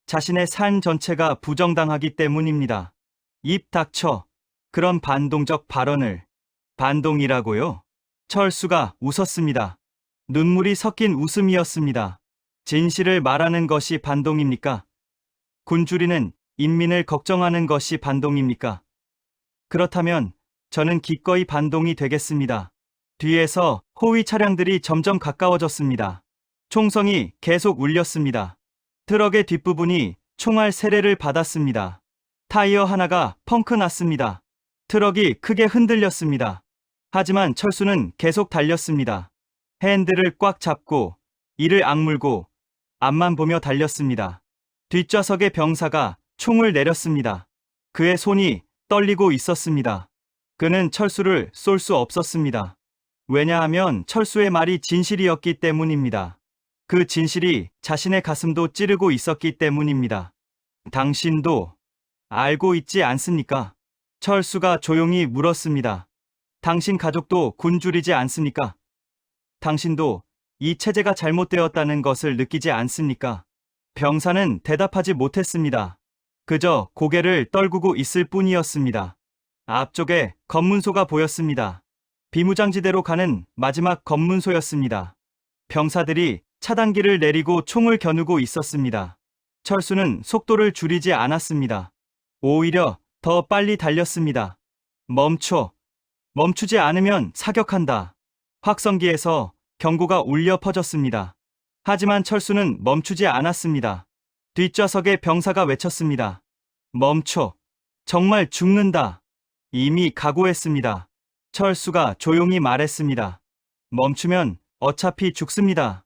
자신의 삶 전체가 부정당하기 때문입니다. 입 닥쳐. 그런 반동적 발언을. 반동이라고요? 철수가 웃었습니다. 눈물이 섞인 웃음이었습니다. 진실을 말하는 것이 반동입니까? 굶주리는 인민을 걱정하는 것이 반동입니까? 그렇다면 저는 기꺼이 반동이 되겠습니다. 뒤에서 호위 차량들이 점점 가까워졌습니다. 총성이 계속 울렸습니다. 트럭의 뒷부분이 총알 세례를 받았습니다. 타이어 하나가 펑크 났습니다. 트럭이 크게 흔들렸습니다. 하지만 철수는 계속 달렸습니다. 핸들을 꽉 잡고 이를 악물고 앞만 보며 달렸습니다. 뒷좌석의 병사가 총을 내렸습니다. 그의 손이 떨리고 있었습니다. 그는 철수를 쏠 수 없었습니다. 왜냐하면 철수의 말이 진실이었기 때문입니다. 그 진실이 자신의 가슴도 찌르고 있었기 때문입니다. 당신도 알고 있지 않습니까? 철수가 조용히 물었습니다. 당신 가족도 굶주리지 않습니까? 당신도 이 체제가 잘못되었다는 것을 느끼지 않습니까? 병사는 대답하지 못했습니다. 그저 고개를 떨구고 있을 뿐이었습니다. 앞쪽에 검문소가 보였습니다. 비무장지대로 가는 마지막 검문소였습니다. 병사들이 차단기를 내리고 총을 겨누고 있었습니다. 철수는 속도를 줄이지 않았습니다. 오히려 더 빨리 달렸습니다. 멈춰. 멈추지 않으면 사격한다. 확성기에서 경고가 울려 퍼졌습니다. 하지만 철수는 멈추지 않았습니다. 뒷좌석의 병사가 외쳤습니다. 멈춰. 정말 죽는다. 이미 각오했습니다. 철수가 조용히 말했습니다. 멈추면 어차피 죽습니다.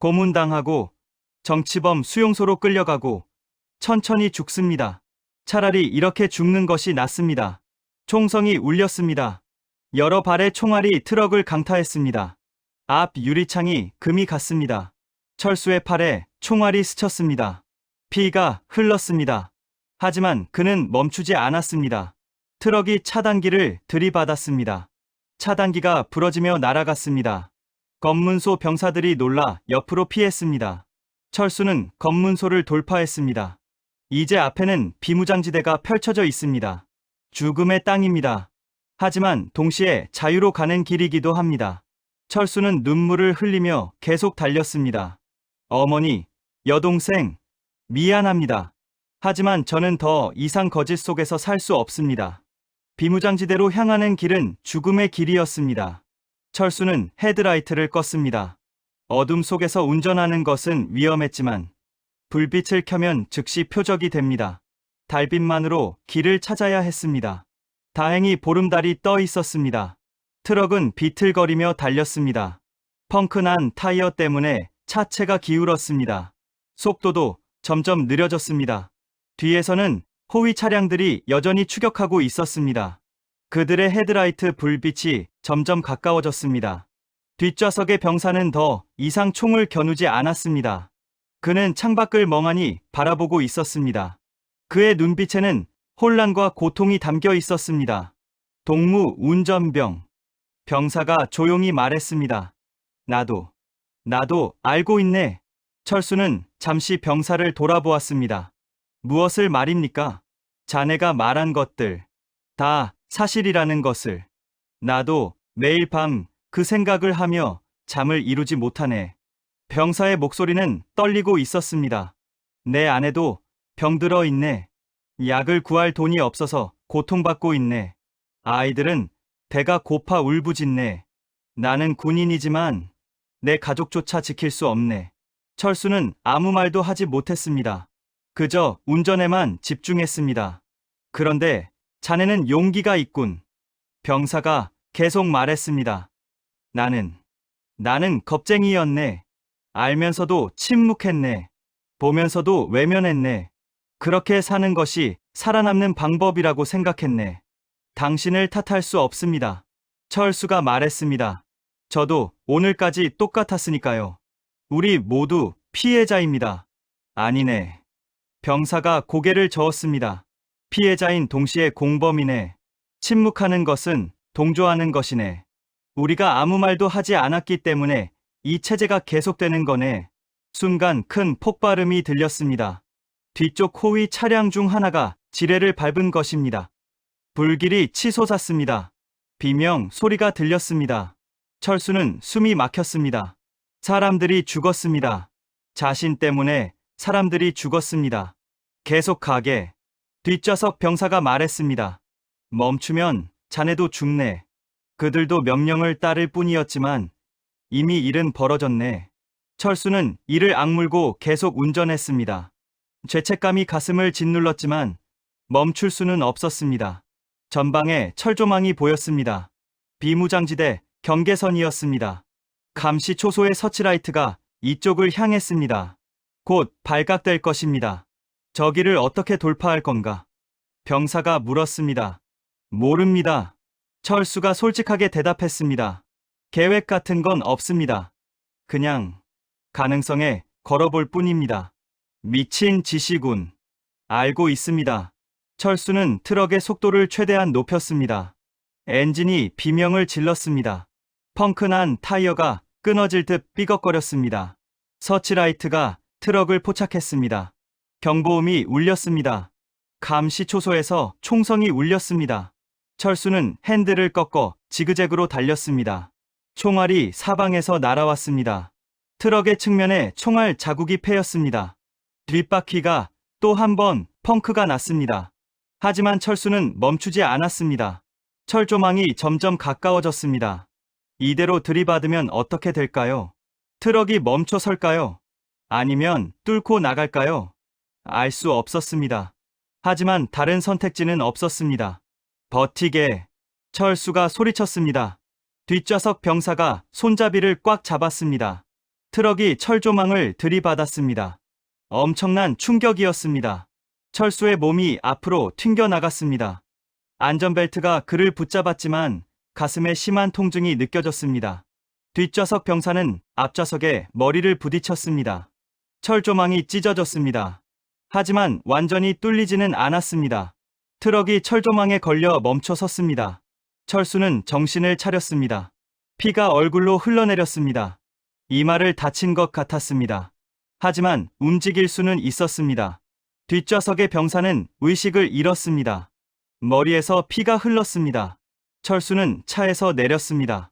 고문당하고 정치범 수용소로 끌려가고 천천히 죽습니다. 차라리 이렇게 죽는 것이 낫습니다. 총성이 울렸습니다. 여러 발의 총알이 트럭을 강타했습니다. 앞 유리창이 금이 갔습니다. 철수의 팔에 총알이 스쳤습니다. 피가 흘렀습니다. 하지만 그는 멈추지 않았습니다. 트럭이 차단기를 들이받았습니다. 차단기가 부러지며 날아갔습니다. 검문소 병사들이 놀라 옆으로 피했습니다. 철수는 검문소를 돌파했습니다. 이제 앞에는 비무장지대가 펼쳐져 있습니다. 죽음의 땅입니다. 하지만 동시에 자유로 가는 길이기도 합니다. 철수는 눈물을 흘리며 계속 달렸습니다. 어머니, 여동생, 미안합니다. 하지만 저는 더 이상 거짓 속에서 살 수 없습니다. 비무장지대로 향하는 길은 죽음의 길이었습니다. 철수는 헤드라이트를 껐습니다. 어둠 속에서 운전하는 것은 위험했지만 불빛을 켜면 즉시 표적이 됩니다. 달빛만으로 길을 찾아야 했습니다. 다행히 보름달이 떠 있었습니다. 트럭은 비틀거리며 달렸습니다. 펑크난 타이어 때문에 차체가 기울었습니다. 속도도 점점 느려졌습니다. 뒤에서는 호위 차량들이 여전히 추격하고 있었습니다. 그들의 헤드라이트 불빛이 점점 가까워졌습니다. 뒷좌석의 병사는 더 이상 총을 겨누지 않았습니다. 그는 창밖을 멍하니 바라보고 있었습니다. 그의 눈빛에는 혼란과 고통이 담겨 있었습니다. 동무 운전병. 병사가 조용히 말했습니다. 나도 알고 있네. 철수는 잠시 병사를 돌아보았습니다. 무엇을 말입니까? 자네가 말한 것들. 다 사실이라는 것을. 나도 매일 밤 그 생각을 하며 잠을 이루지 못하네. 병사의 목소리는 떨리고 있었습니다. 내 아내도 병들어 있네. 약을 구할 돈이 없어서 고통받고 있네. 아이들은 배가 고파 울부짖네. 나는 군인이지만 내 가족조차 지킬 수 없네. 철수는 아무 말도 하지 못했습니다. 그저 운전에만 집중했습니다. 그런데 자네는 용기가 있군. 병사가 계속 말했습니다. 나는 겁쟁이였네. 알면서도 침묵했네. 보면서도 외면했네. 그렇게 사는 것이 살아남는 방법이라고 생각했네. 당신을 탓할 수 없습니다. 철수가 말했습니다. 저도 오늘까지 똑같았으니까요. 우리 모두 피해자입니다. 아니네. 병사가 고개를 저었습니다. 피해자인 동시에 공범이네. 침묵하는 것은 동조하는 것이네. 우리가 아무 말도 하지 않았기 때문에 이 체제가 계속되는 거네. 순간 큰 폭발음이 들렸습니다. 뒤쪽 호위 차량 중 하나가 지뢰를 밟은 것입니다. 불길이 치솟았습니다. 비명 소리가 들렸습니다. 철수는 숨이 막혔습니다. 사람들이 죽었습니다. 자신 때문에 사람들이 죽었습니다. 계속 가게. 뒷좌석 병사가 말했습니다. 멈추면 자네도 죽네. 그들도 명령을 따를 뿐이었지만 이미 일은 벌어졌네. 철수는 이를 악물고 계속 운전했습니다. 죄책감이 가슴을 짓눌렀지만 멈출 수는 없었습니다. 전방에 철조망이 보였습니다. 비무장지대 경계선이었습니다. 감시 초소의 서치라이트가 이쪽을 향했습니다. 곧 발각될 것입니다. 저기를 어떻게 돌파할 건가? 병사가 물었습니다. 모릅니다. 철수가 솔직하게 대답했습니다. 계획 같은 건 없습니다. 그냥 가능성에 걸어볼 뿐입니다. 미친 짓이군. 알고 있습니다. 철수는 트럭의 속도를 최대한 높였습니다. 엔진이 비명을 질렀습니다. 펑크난 타이어가 끊어질 듯 삐걱거렸습니다. 서치라이트가 트럭을 포착했습니다. 경보음이 울렸습니다. 감시 초소에서 총성이 울렸습니다. 철수는 핸들을 꺾어 지그재그로 달렸습니다. 총알이 사방에서 날아왔습니다. 트럭의 측면에 총알 자국이 패였습니다. 뒷바퀴가 또 한 번 펑크가 났습니다. 하지만 철수는 멈추지 않았습니다. 철조망이 점점 가까워졌습니다. 이대로 들이받으면 어떻게 될까요? 트럭이 멈춰 설까요? 아니면 뚫고 나갈까요? 알 수 없었습니다. 하지만 다른 선택지는 없었습니다. 버티게. 철수가 소리쳤습니다. 뒷좌석 병사가 손잡이를 꽉 잡았습니다. 트럭이 철조망을 들이받았습니다. 엄청난 충격이었습니다. 철수의 몸이 앞으로 튕겨나갔습니다. 안전벨트가 그를 붙잡았지만 가슴에 심한 통증이 느껴졌습니다. 뒷좌석 병사는 앞좌석에 머리를 부딪혔습니다. 철조망이 찢어졌습니다. 하지만 완전히 뚫리지는 않았습니다. 트럭이 철조망에 걸려 멈춰 섰습니다. 철수는 정신을 차렸습니다. 피가 얼굴로 흘러내렸습니다. 이마를 다친 것 같았습니다. 하지만 움직일 수는 있었습니다. 뒷좌석의 병사는 의식을 잃었습니다. 머리에서 피가 흘렀습니다. 철수는 차에서 내렸습니다.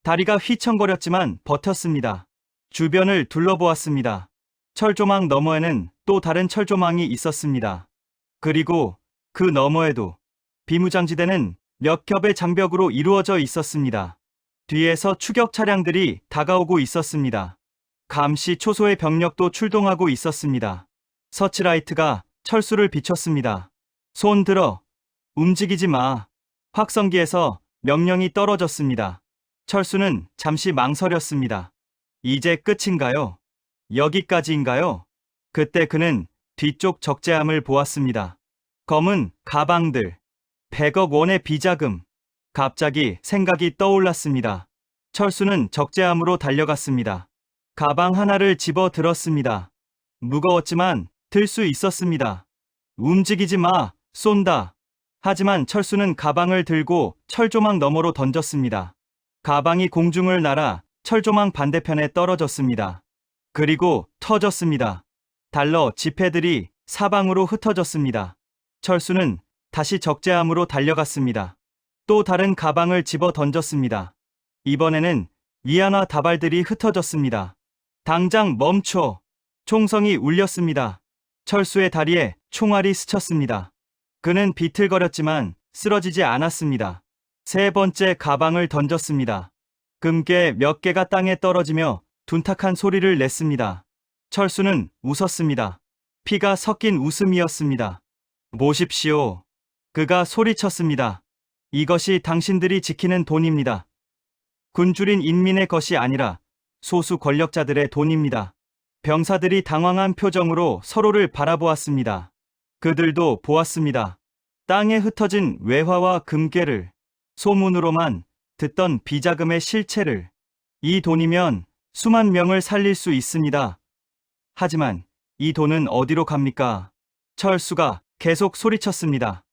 다리가 휘청거렸지만 버텼습니다. 주변을 둘러보았습니다. 철조망 너머에는 또 다른 철조망이 있었습니다. 그리고 그 너머에도 비무장지대는 몇 겹의 장벽으로 이루어져 있었습니다. 뒤에서 추격 차량들이 다가오고 있었습니다. 감시 초소의 병력도 출동하고 있었습니다. 서치라이트가 철수를 비췄습니다. 손 들어. 움직이지 마. 확성기에서 명령이 떨어졌습니다. 철수는 잠시 망설였습니다. 이제 끝인가요? 여기까지인가요? 그때 그는 뒤쪽 적재함을 보았습니다. 검은 가방들, 100억 원의 비자금. 갑자기 생각이 떠올랐습니다. 철수는 적재함으로 달려갔습니다. 가방 하나를 집어 들었습니다. 무거웠지만 들 수 있었습니다. 움직이지 마, 쏜다. 하지만 철수는 가방을 들고 철조망 너머로 던졌습니다. 가방이 공중을 날아 철조망 반대편에 떨어졌습니다. 그리고 터졌습니다. 달러 지폐들이 사방으로 흩어졌습니다. 철수는 다시 적재함으로 달려갔습니다. 또 다른 가방을 집어 던졌습니다. 이번에는 위안화 다발들이 흩어졌습니다. 당장 멈춰! 총성이 울렸습니다. 철수의 다리에 총알이 스쳤습니다. 그는 비틀거렸지만 쓰러지지 않았습니다. 세 번째 가방을 던졌습니다. 금괴 몇 개가 땅에 떨어지며 둔탁한 소리를 냈습니다. 철수는 웃었습니다. 피가 섞인 웃음이었습니다. 보십시오. 그가 소리쳤습니다. 이것이 당신들이 지키는 돈입니다. 굶주린 인민의 것이 아니라 소수 권력자들의 돈입니다. 병사들이 당황한 표정으로 서로를 바라보았습니다. 그들도 보았습니다. 땅에 흩어진 외화와 금괴를, 소문으로만 듣던 비자금의 실체를. 이 돈이면 수만 명을 살릴 수 있습니다. 하지만 이 돈은 어디로 갑니까? 철수가 계속 소리쳤습니다.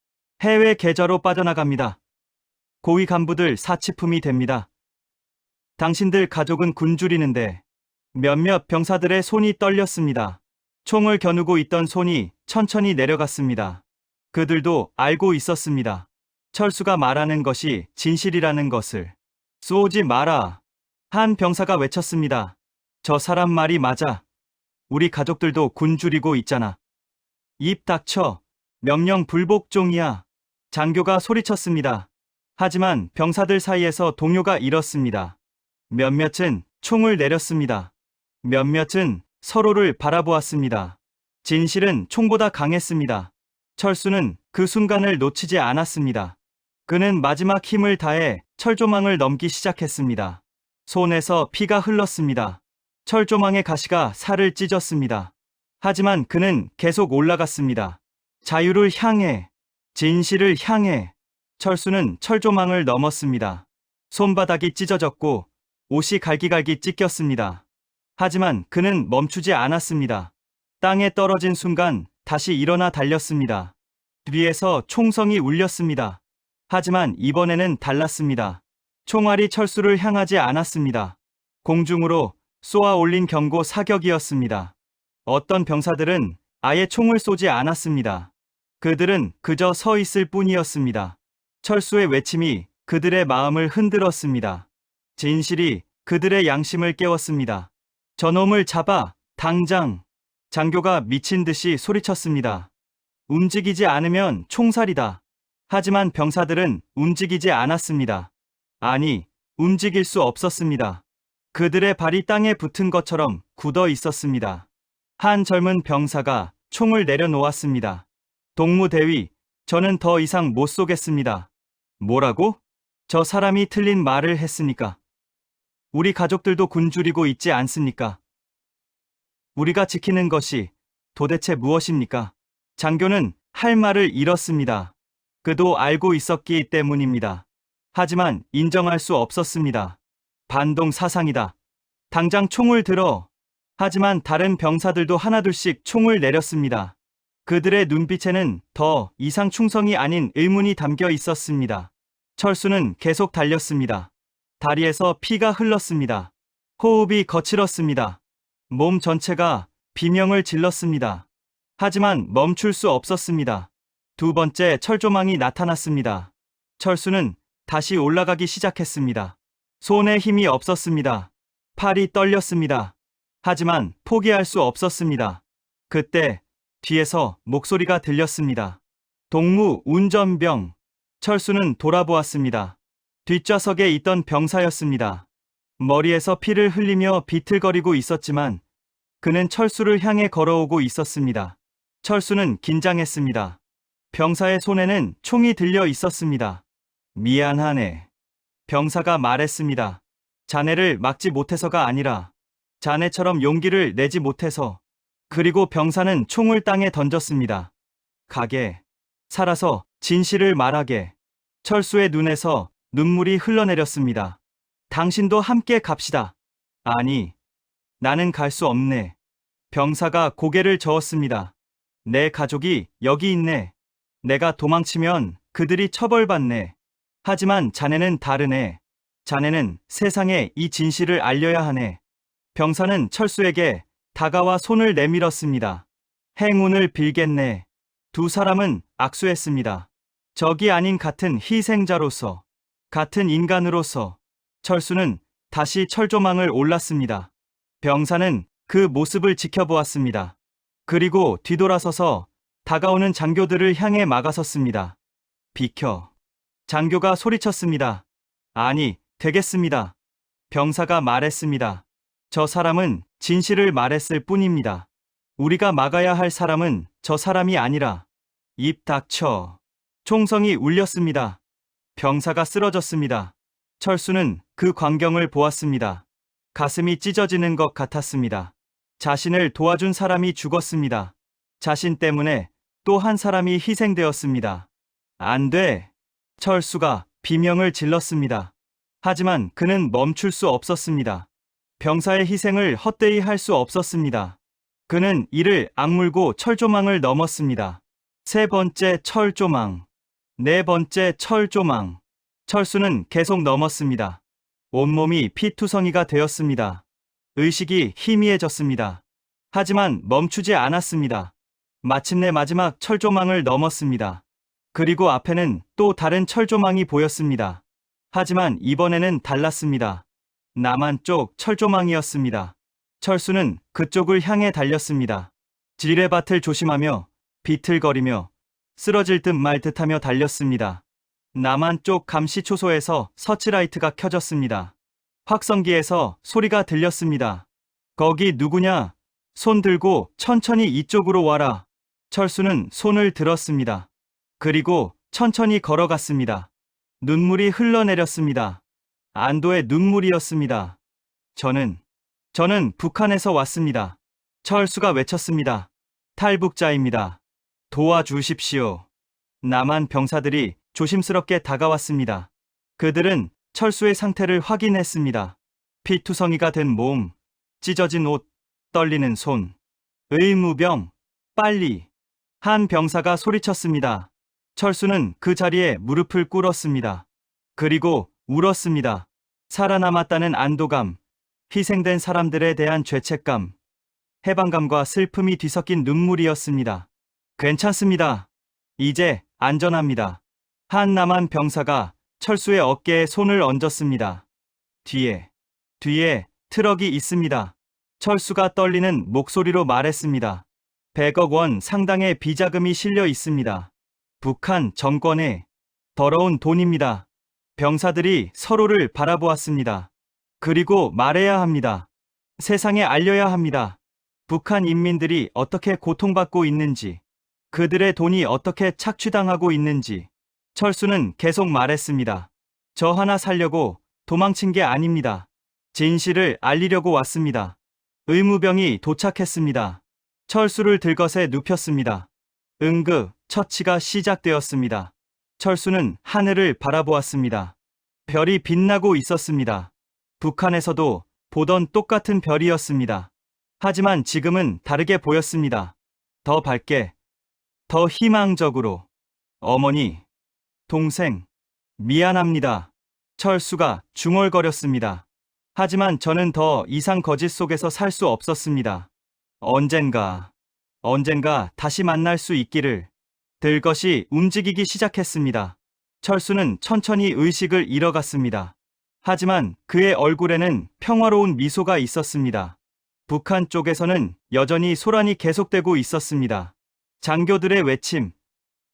해외 계좌로 빠져나갑니다. 고위 간부들 사치품이 됩니다. 당신들 가족은 굶주리는데. 몇몇 병사들의 손이 떨렸습니다. 총을 겨누고 있던 손이 천천히 내려갔습니다. 그들도 알고 있었습니다. 철수가 말하는 것이 진실이라는 것을. 쏘지 마라. 한 병사가 외쳤습니다. 저 사람 말이 맞아. 우리 가족들도 굶주리고 있잖아. 입 닥쳐. 명령 불복종이야. 장교가 소리쳤습니다. 하지만 병사들 사이에서 동요가 일었습니다. 몇몇은 총을 내렸습니다. 몇몇은 서로를 바라보았습니다. 진실은 총보다 강했습니다. 철수는 그 순간을 놓치지 않았습니다. 그는 마지막 힘을 다해 철조망을 넘기 시작했습니다. 손에서 피가 흘렀습니다. 철조망의 가시가 살을 찢었습니다. 하지만 그는 계속 올라갔습니다. 자유를 향해, 진실을 향해. 철수는 철조망을 넘었습니다. 손바닥이 찢어졌고 옷이 갈기갈기 찢겼습니다. 하지만 그는 멈추지 않았습니다. 땅에 떨어진 순간 다시 일어나 달렸습니다. 뒤에서 총성이 울렸습니다. 하지만 이번에는 달랐습니다. 총알이 철수를 향하지 않았습니다. 공중으로 쏘아 올린 경고 사격이었습니다. 어떤 병사들은 아예 총을 쏘지 않았습니다. 그들은 그저 서 있을 뿐이었습니다. 철수의 외침이 그들의 마음을 흔들었습니다. 진실이 그들의 양심을 깨웠습니다. 저놈을 잡아, 당장! 장교가 미친 듯이 소리쳤습니다. 움직이지 않으면 총살이다. 하지만 병사들은 움직이지 않았습니다. 아니, 움직일 수 없었습니다. 그들의 발이 땅에 붙은 것처럼 굳어 있었습니다. 한 젊은 병사가 총을 내려놓았습니다. 동무대위, 저는 더 이상 못 쏘겠습니다. 뭐라고? 저 사람이 틀린 말을 했으니까. 우리 가족들도 굶주리고 있지 않습니까? 우리가 지키는 것이 도대체 무엇입니까? 장교는 할 말을 잃었습니다. 그도 알고 있었기 때문입니다. 하지만 인정할 수 없었습니다. 반동 사상이다. 당장 총을 들어. 하지만 다른 병사들도 하나둘씩 총을 내렸습니다. 그들의 눈빛에는 더 이상 충성이 아닌 의문이 담겨 있었습니다. 철수는 계속 달렸습니다. 다리에서 피가 흘렀습니다. 호흡이 거칠었습니다. 몸 전체가 비명을 질렀습니다. 하지만 멈출 수 없었습니다. 두 번째 철조망이 나타났습니다. 철수는 다시 올라가기 시작했습니다. 손에 힘이 없었습니다. 팔이 떨렸습니다. 하지만 포기할 수 없었습니다. 그때 뒤에서 목소리가 들렸습니다. 동무 운전병. 철수는 돌아보았습니다. 뒷좌석에 있던 병사였습니다. 머리에서 피를 흘리며 비틀거리고 있었지만 그는 철수를 향해 걸어오고 있었습니다. 철수는 긴장했습니다. 병사의 손에는 총이 들려 있었습니다. 미안하네. 병사가 말했습니다. 자네를 막지 못해서가 아니라 자네처럼 용기를 내지 못해서. 그리고 병사는 총을 땅에 던졌습니다. 가게. 살아서 진실을 말하게. 철수의 눈에서 눈물이 흘러내렸습니다. 당신도 함께 갑시다. 아니, 나는 갈 수 없네. 병사가 고개를 저었습니다. 내 가족이 여기 있네. 내가 도망치면 그들이 처벌받네. 하지만 자네는 다르네. 자네는 세상에 이 진실을 알려야 하네. 병사는 철수에게 다가와 손을 내밀었습니다. 행운을 빌겠네. 두 사람은 악수했습니다. 적이 아닌 같은 희생자로서, 같은 인간으로서. 철수는 다시 철조망을 올랐습니다. 병사는 그 모습을 지켜보았습니다. 그리고 뒤돌아서서 다가오는 장교들을 향해 막아섰습니다. 비켜. 장교가 소리쳤습니다. 아니, 되겠습니다. 병사가 말했습니다. 저 사람은 진실을 말했을 뿐입니다. 우리가 막아야 할 사람은 저 사람이 아니라. 입 닥쳐. 총성이 울렸습니다. 병사가 쓰러졌습니다. 철수는 그 광경을 보았습니다. 가슴이 찢어지는 것 같았습니다. 자신을 도와준 사람이 죽었습니다. 자신 때문에 또 한 사람이 희생되었습니다. 안 돼. 철수가 비명을 질렀습니다. 하지만 그는 멈출 수 없었습니다. 병사의 희생을 헛되이 할 수 없었습니다. 그는 이를 악물고 철조망을 넘었습니다. 세 번째 철조망. 네 번째 철조망. 철수는 계속 넘었습니다. 온몸이 피투성이가 되었습니다. 의식이 희미해졌습니다. 하지만 멈추지 않았습니다. 마침내 마지막 철조망을 넘었습니다. 그리고 앞에는 또 다른 철조망이 보였습니다. 하지만 이번에는 달랐습니다. 남한쪽 철조망이었습니다. 철수는 그쪽을 향해 달렸습니다. 지뢰밭을 조심하며 비틀거리며 쓰러질 듯 말 듯하며 달렸습니다. 남한쪽 감시초소에서 서치라이트가 켜졌습니다. 확성기에서 소리가 들렸습니다. 거기 누구냐? 손 들고 천천히 이쪽으로 와라. 철수는 손을 들었습니다. 그리고 천천히 걸어갔습니다. 눈물이 흘러내렸습니다. 안도의 눈물이었습니다. 저는 북한에서 왔습니다. 철수가 외쳤습니다. 탈북자입니다. 도와주십시오. 남한 병사들이 조심스럽게 다가왔습니다. 그들은 철수의 상태를 확인했습니다. 피투성이가 된 몸, 찢어진 옷, 떨리는 손. 의무병, 빨리. 한 병사가 소리쳤습니다. 철수는 그 자리에 무릎을 꿇었습니다. 그리고 울었습니다. 살아남았다는 안도감, 희생된 사람들에 대한 죄책감, 해방감과 슬픔이 뒤섞인 눈물이었습니다. 괜찮습니다. 이제 안전합니다. 한 남한 병사가 철수의 어깨에 손을 얹었습니다. 뒤에 트럭이 있습니다. 철수가 떨리는 목소리로 말했습니다. 100억 원 상당의 비자금이 실려 있습니다. 북한 정권의 더러운 돈입니다. 병사들이 서로를 바라보았습니다. 그리고 말해야 합니다. 세상에 알려야 합니다. 북한 인민들이 어떻게 고통받고 있는지, 그들의 돈이 어떻게 착취당하고 있는지. 철수는 계속 말했습니다. 저 하나 살려고 도망친 게 아닙니다. 진실을 알리려고 왔습니다. 의무병이 도착했습니다. 철수를 들것에 눕혔습니다. 응급 처치가 시작되었습니다. 철수는 하늘을 바라보았습니다. 별이 빛나고 있었습니다. 북한에서도 보던 똑같은 별이었습니다. 하지만 지금은 다르게 보였습니다. 더 밝게, 더 희망적으로. 어머니, 동생, 미안합니다. 철수가 중얼거렸습니다. 하지만 저는 더 이상 거짓 속에서 살 수 없었습니다. 언젠가 다시 만날 수 있기를. 들것이 움직이기 시작했습니다. 철수는 천천히 의식을 잃어갔습니다. 하지만 그의 얼굴에는 평화로운 미소가 있었습니다. 북한 쪽에서는 여전히 소란이 계속되고 있었습니다. 장교들의 외침,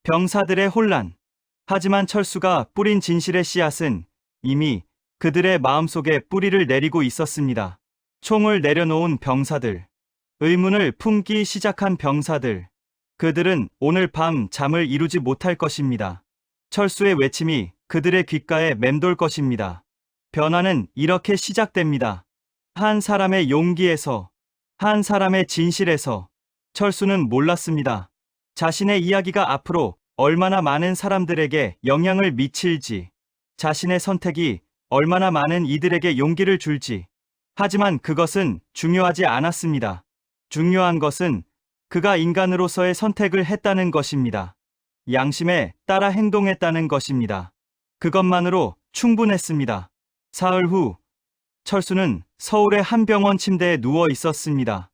병사들의 혼란. 하지만 철수가 뿌린 진실의 씨앗은 이미 그들의 마음속에 뿌리를 내리고 있었습니다. 총을 내려놓은 병사들, 의문을 품기 시작한 병사들, 그들은 오늘 밤 잠을 이루지 못할 것입니다. 철수의 외침이 그들의 귓가에 맴돌 것입니다. 변화는 이렇게 시작됩니다. 한 사람의 용기에서, 한 사람의 진실에서. 철수는 몰랐습니다. 자신의 이야기가 앞으로 얼마나 많은 사람들에게 영향을 미칠지, 자신의 선택이 얼마나 많은 이들에게 용기를 줄지. 하지만 그것은 중요하지 않았습니다. 중요한 것은 그가 인간으로서의 선택을 했다는 것입니다. 양심에 따라 행동했다는 것입니다. 그것만으로 충분했습니다. 사흘 후, 철수는 서울의 한 병원 침대에 누워 있었습니다.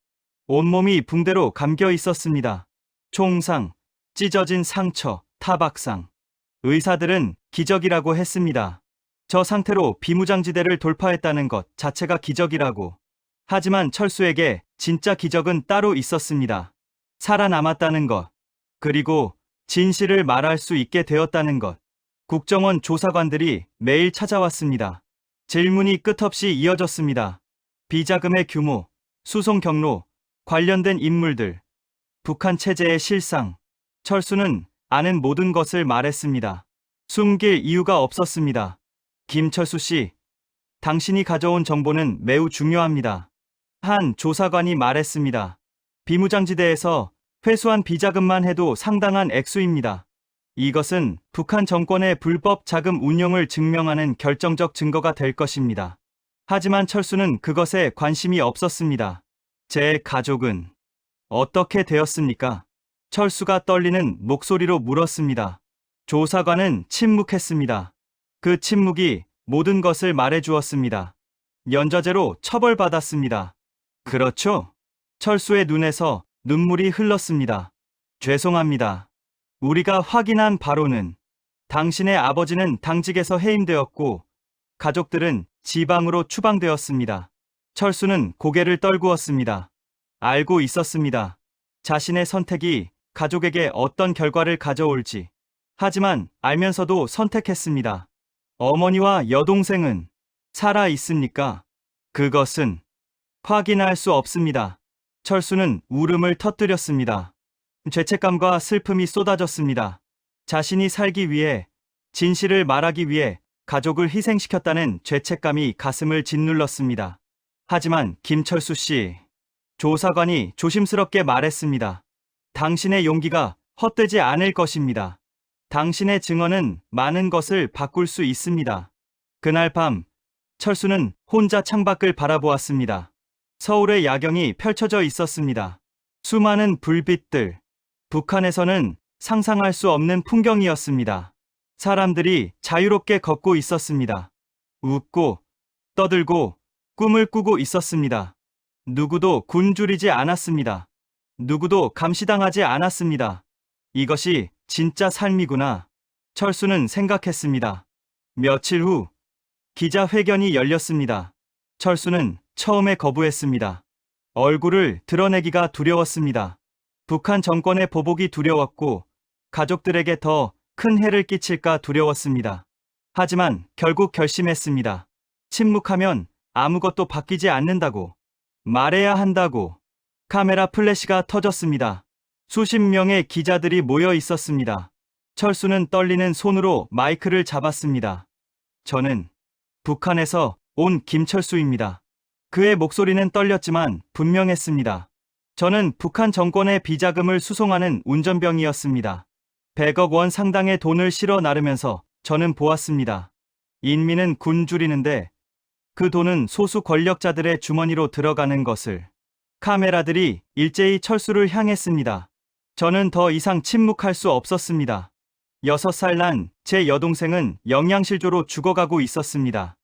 온몸이 붕대로 감겨 있었습니다. 총상, 찢어진 상처, 타박상. 의사들은 기적이라고 했습니다. 저 상태로 비무장지대를 돌파했다는 것 자체가 기적이라고. 하지만 철수에게 진짜 기적은 따로 있었습니다. 살아남았다는 것. 그리고 진실을 말할 수 있게 되었다는 것. 국정원 조사관들이 매일 찾아왔습니다. 질문이 끝없이 이어졌습니다. 비자금의 규모, 수송 경로, 관련된 인물들, 북한 체제의 실상. 철수는 아는 모든 것을 말했습니다. 숨길 이유가 없었습니다. 김철수 씨, 당신이 가져온 정보는 매우 중요합니다. 한 조사관이 말했습니다. 비무장지대에서 회수한 비자금만 해도 상당한 액수입니다. 이것은 북한 정권의 불법 자금 운용을 증명하는 결정적 증거가 될 것입니다. 하지만 철수는 그것에 관심이 없었습니다. 제 가족은 어떻게 되었습니까? 철수가 떨리는 목소리로 물었습니다. 조사관은 침묵했습니다. 그 침묵이 모든 것을 말해주었습니다. 연좌제로 처벌받았습니다. 그렇죠? 철수의 눈에서 눈물이 흘렀습니다. 죄송합니다. 우리가 확인한 바로는 당신의 아버지는 당직에서 해임되었고 가족들은 지방으로 추방되었습니다. 철수는 고개를 떨구었습니다. 알고 있었습니다. 자신의 선택이 가족에게 어떤 결과를 가져올지. 하지만 알면서도 선택했습니다. 어머니와 여동생은 살아 있습니까? 그것은 확인할 수 없습니다. 철수는 울음을 터뜨렸습니다. 죄책감과 슬픔이 쏟아졌습니다. 자신이 살기 위해, 진실을 말하기 위해 가족을 희생시켰다는 죄책감이 가슴을 짓눌렀습니다. 하지만 김철수 씨, 조사관이 조심스럽게 말했습니다. 당신의 용기가 헛되지 않을 것입니다. 당신의 증언은 많은 것을 바꿀 수 있습니다. 그날 밤, 철수는 혼자 창밖을 바라보았습니다. 서울의 야경이 펼쳐져 있었습니다. 수많은 불빛들. 북한에서는 상상할 수 없는 풍경이었습니다. 사람들이 자유롭게 걷고 있었습니다. 웃고, 떠들고, 꿈을 꾸고 있었습니다. 누구도 굶주리지 않았습니다. 누구도 감시당하지 않았습니다. 이것이 진짜 삶이구나. 철수는 생각했습니다. 며칠 후, 기자회견이 열렸습니다. 철수는 처음에 거부했습니다. 얼굴을 드러내기가 두려웠습니다. 북한 정권의 보복이 두려웠고, 가족들에게 더 큰 해를 끼칠까 두려웠습니다. 하지만 결국 결심했습니다. 침묵하면 아무것도 바뀌지 않는다고. 말해야 한다고. 카메라 플래시가 터졌습니다. 수십 명의 기자들이 모여 있었습니다. 철수는 떨리는 손으로 마이크를 잡았습니다. 저는 북한에서 온 김철수입니다. 그의 목소리는 떨렸지만 분명했습니다. 저는 북한 정권의 비자금을 수송하는 운전병이었습니다. 100억 원 상당의 돈을 실어 나르면서 저는 보았습니다. 인민은 굶주리는데 그 돈은 소수 권력자들의 주머니로 들어가는 것을. 카메라들이 일제히 철수를 향했습니다. 저는 더 이상 침묵할 수 없었습니다. 6살 난 제 여동생은 영양실조로 죽어가고 있었습니다.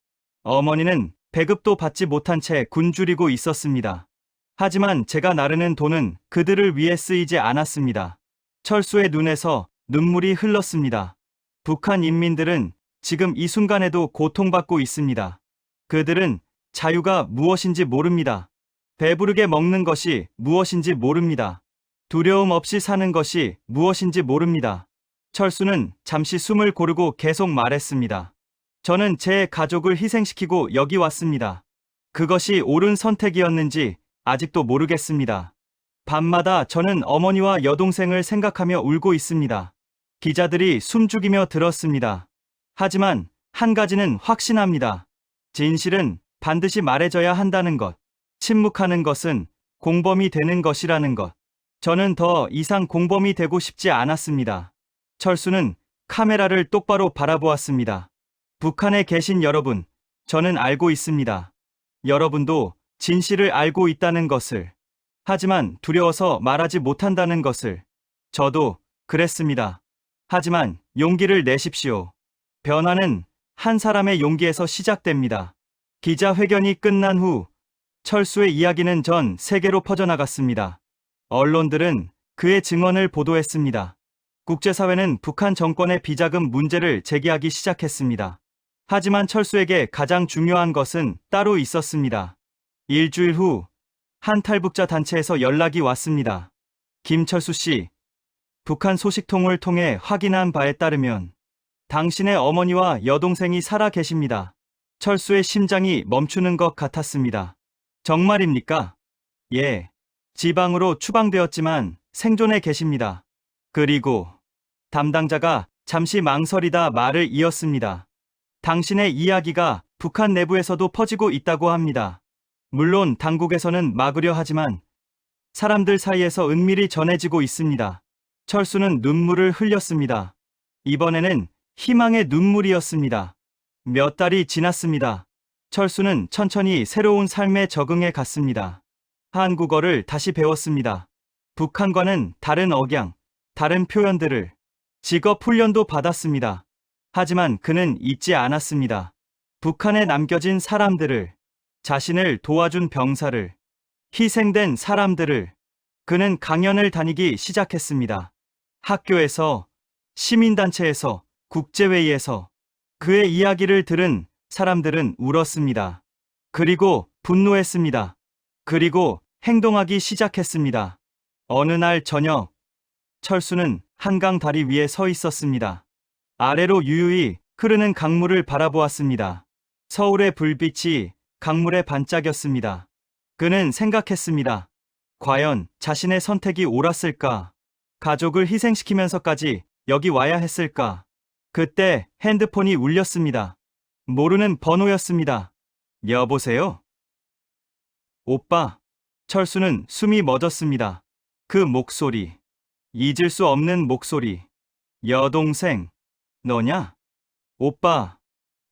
어머니는 배급도 받지 못한 채 굶주리고 있었습니다. 하지만 제가 나르는 돈은 그들을 위해 쓰이지 않았습니다. 철수의 눈에서 눈물이 흘렀습니다. 북한 인민들은 지금 이 순간에도 고통받고 있습니다. 그들은 자유가 무엇인지 모릅니다. 배부르게 먹는 것이 무엇인지 모릅니다. 두려움 없이 사는 것이 무엇인지 모릅니다. 철수는 잠시 숨을 고르고 계속 말했습니다. 저는 제 가족을 희생시키고 여기 왔습니다. 그것이 옳은 선택이었는지 아직도 모르겠습니다. 밤마다 저는 어머니와 여동생을 생각하며 울고 있습니다. 기자들이 숨죽이며 들었습니다. 하지만 한 가지는 확신합니다. 진실은 반드시 말해져야 한다는 것. 침묵하는 것은 공범이 되는 것이라는 것. 저는 더 이상 공범이 되고 싶지 않았습니다. 철수는 카메라를 똑바로 바라보았습니다. 북한에 계신 여러분, 저는 알고 있습니다. 여러분도 진실을 알고 있다는 것을. 하지만 두려워서 말하지 못한다는 것을. 저도 그랬습니다. 하지만 용기를 내십시오. 변화는 한 사람의 용기에서 시작됩니다. 기자회견이 끝난 후 철수의 이야기는 전 세계로 퍼져나갔습니다. 언론들은 그의 증언을 보도했습니다. 국제사회는 북한 정권의 비자금 문제를 제기하기 시작했습니다. 하지만 철수에게 가장 중요한 것은 따로 있었습니다. 일주일 후 한 탈북자 단체에서 연락이 왔습니다. 김철수 씨, 북한 소식통을 통해 확인한 바에 따르면 당신의 어머니와 여동생이 살아 계십니다. 철수의 심장이 멈추는 것 같았습니다. 정말입니까? 예. 지방으로 추방되었지만 생존해 계십니다. 그리고 담당자가 잠시 망설이다 말을 이었습니다. 당신의 이야기가 북한 내부에서도 퍼지고 있다고 합니다. 물론 당국에서는 막으려 하지만 사람들 사이에서 은밀히 전해지고 있습니다. 철수는 눈물을 흘렸습니다. 이번에는 희망의 눈물이었습니다. 몇 달이 지났습니다. 철수는 천천히 새로운 삶에 적응해 갔습니다. 한국어를 다시 배웠습니다. 북한과는 다른 억양, 다른 표현들을. 직업 훈련도 받았습니다. 하지만 그는 잊지 않았습니다. 북한에 남겨진 사람들을, 자신을 도와준 병사를, 희생된 사람들을. 그는 강연을 다니기 시작했습니다. 학교에서, 시민단체에서, 국제회의에서 그의 이야기를 들은 사람들은 울었습니다. 그리고 분노했습니다. 그리고 행동하기 시작했습니다. 어느 날 저녁, 철수는 한강 다리 위에 서 있었습니다. 아래로 유유히 흐르는 강물을 바라보았습니다. 서울의 불빛이 강물에 반짝였습니다. 그는 생각했습니다. 과연 자신의 선택이 옳았을까? 가족을 희생시키면서까지 여기 와야 했을까? 그때 핸드폰이 울렸습니다. 모르는 번호였습니다. 여보세요? 오빠. 철수는 숨이 멎었습니다. 그 목소리. 잊을 수 없는 목소리. 여동생. 너냐? 오빠.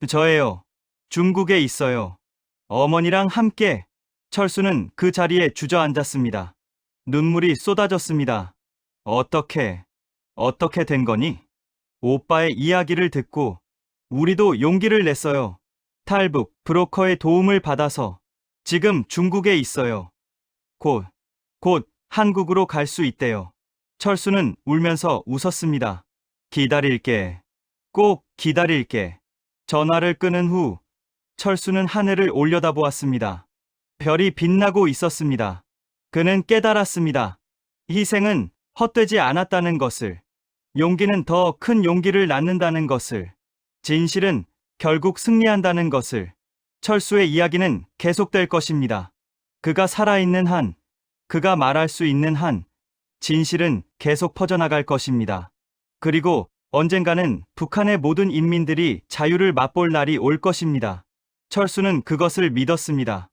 저예요. 중국에 있어요. 어머니랑 함께. 철수는 그 자리에 주저앉았습니다. 눈물이 쏟아졌습니다. 어떻게 된 거니? 오빠의 이야기를 듣고 우리도 용기를 냈어요. 탈북 브로커의 도움을 받아서 지금 중국에 있어요. 곧 한국으로 갈 수 있대요. 철수는 울면서 웃었습니다. 기다릴게. 꼭 기다릴게. 전화를 끊은 후 철수는 하늘을 올려다보았습니다. 별이 빛나고 있었습니다. 그는 깨달았습니다. 희생은 헛되지 않았다는 것을. 용기는 더 큰 용기를 낳는다는 것을. 진실은 결국 승리한다는 것을. 철수의 이야기는 계속될 것입니다. 그가 살아있는 한, 그가 말할 수 있는 한, 진실은 계속 퍼져나갈 것입니다. 그리고 언젠가는 북한의 모든 인민들이 자유를 맛볼 날이 올 것입니다. 철수는 그것을 믿었습니다.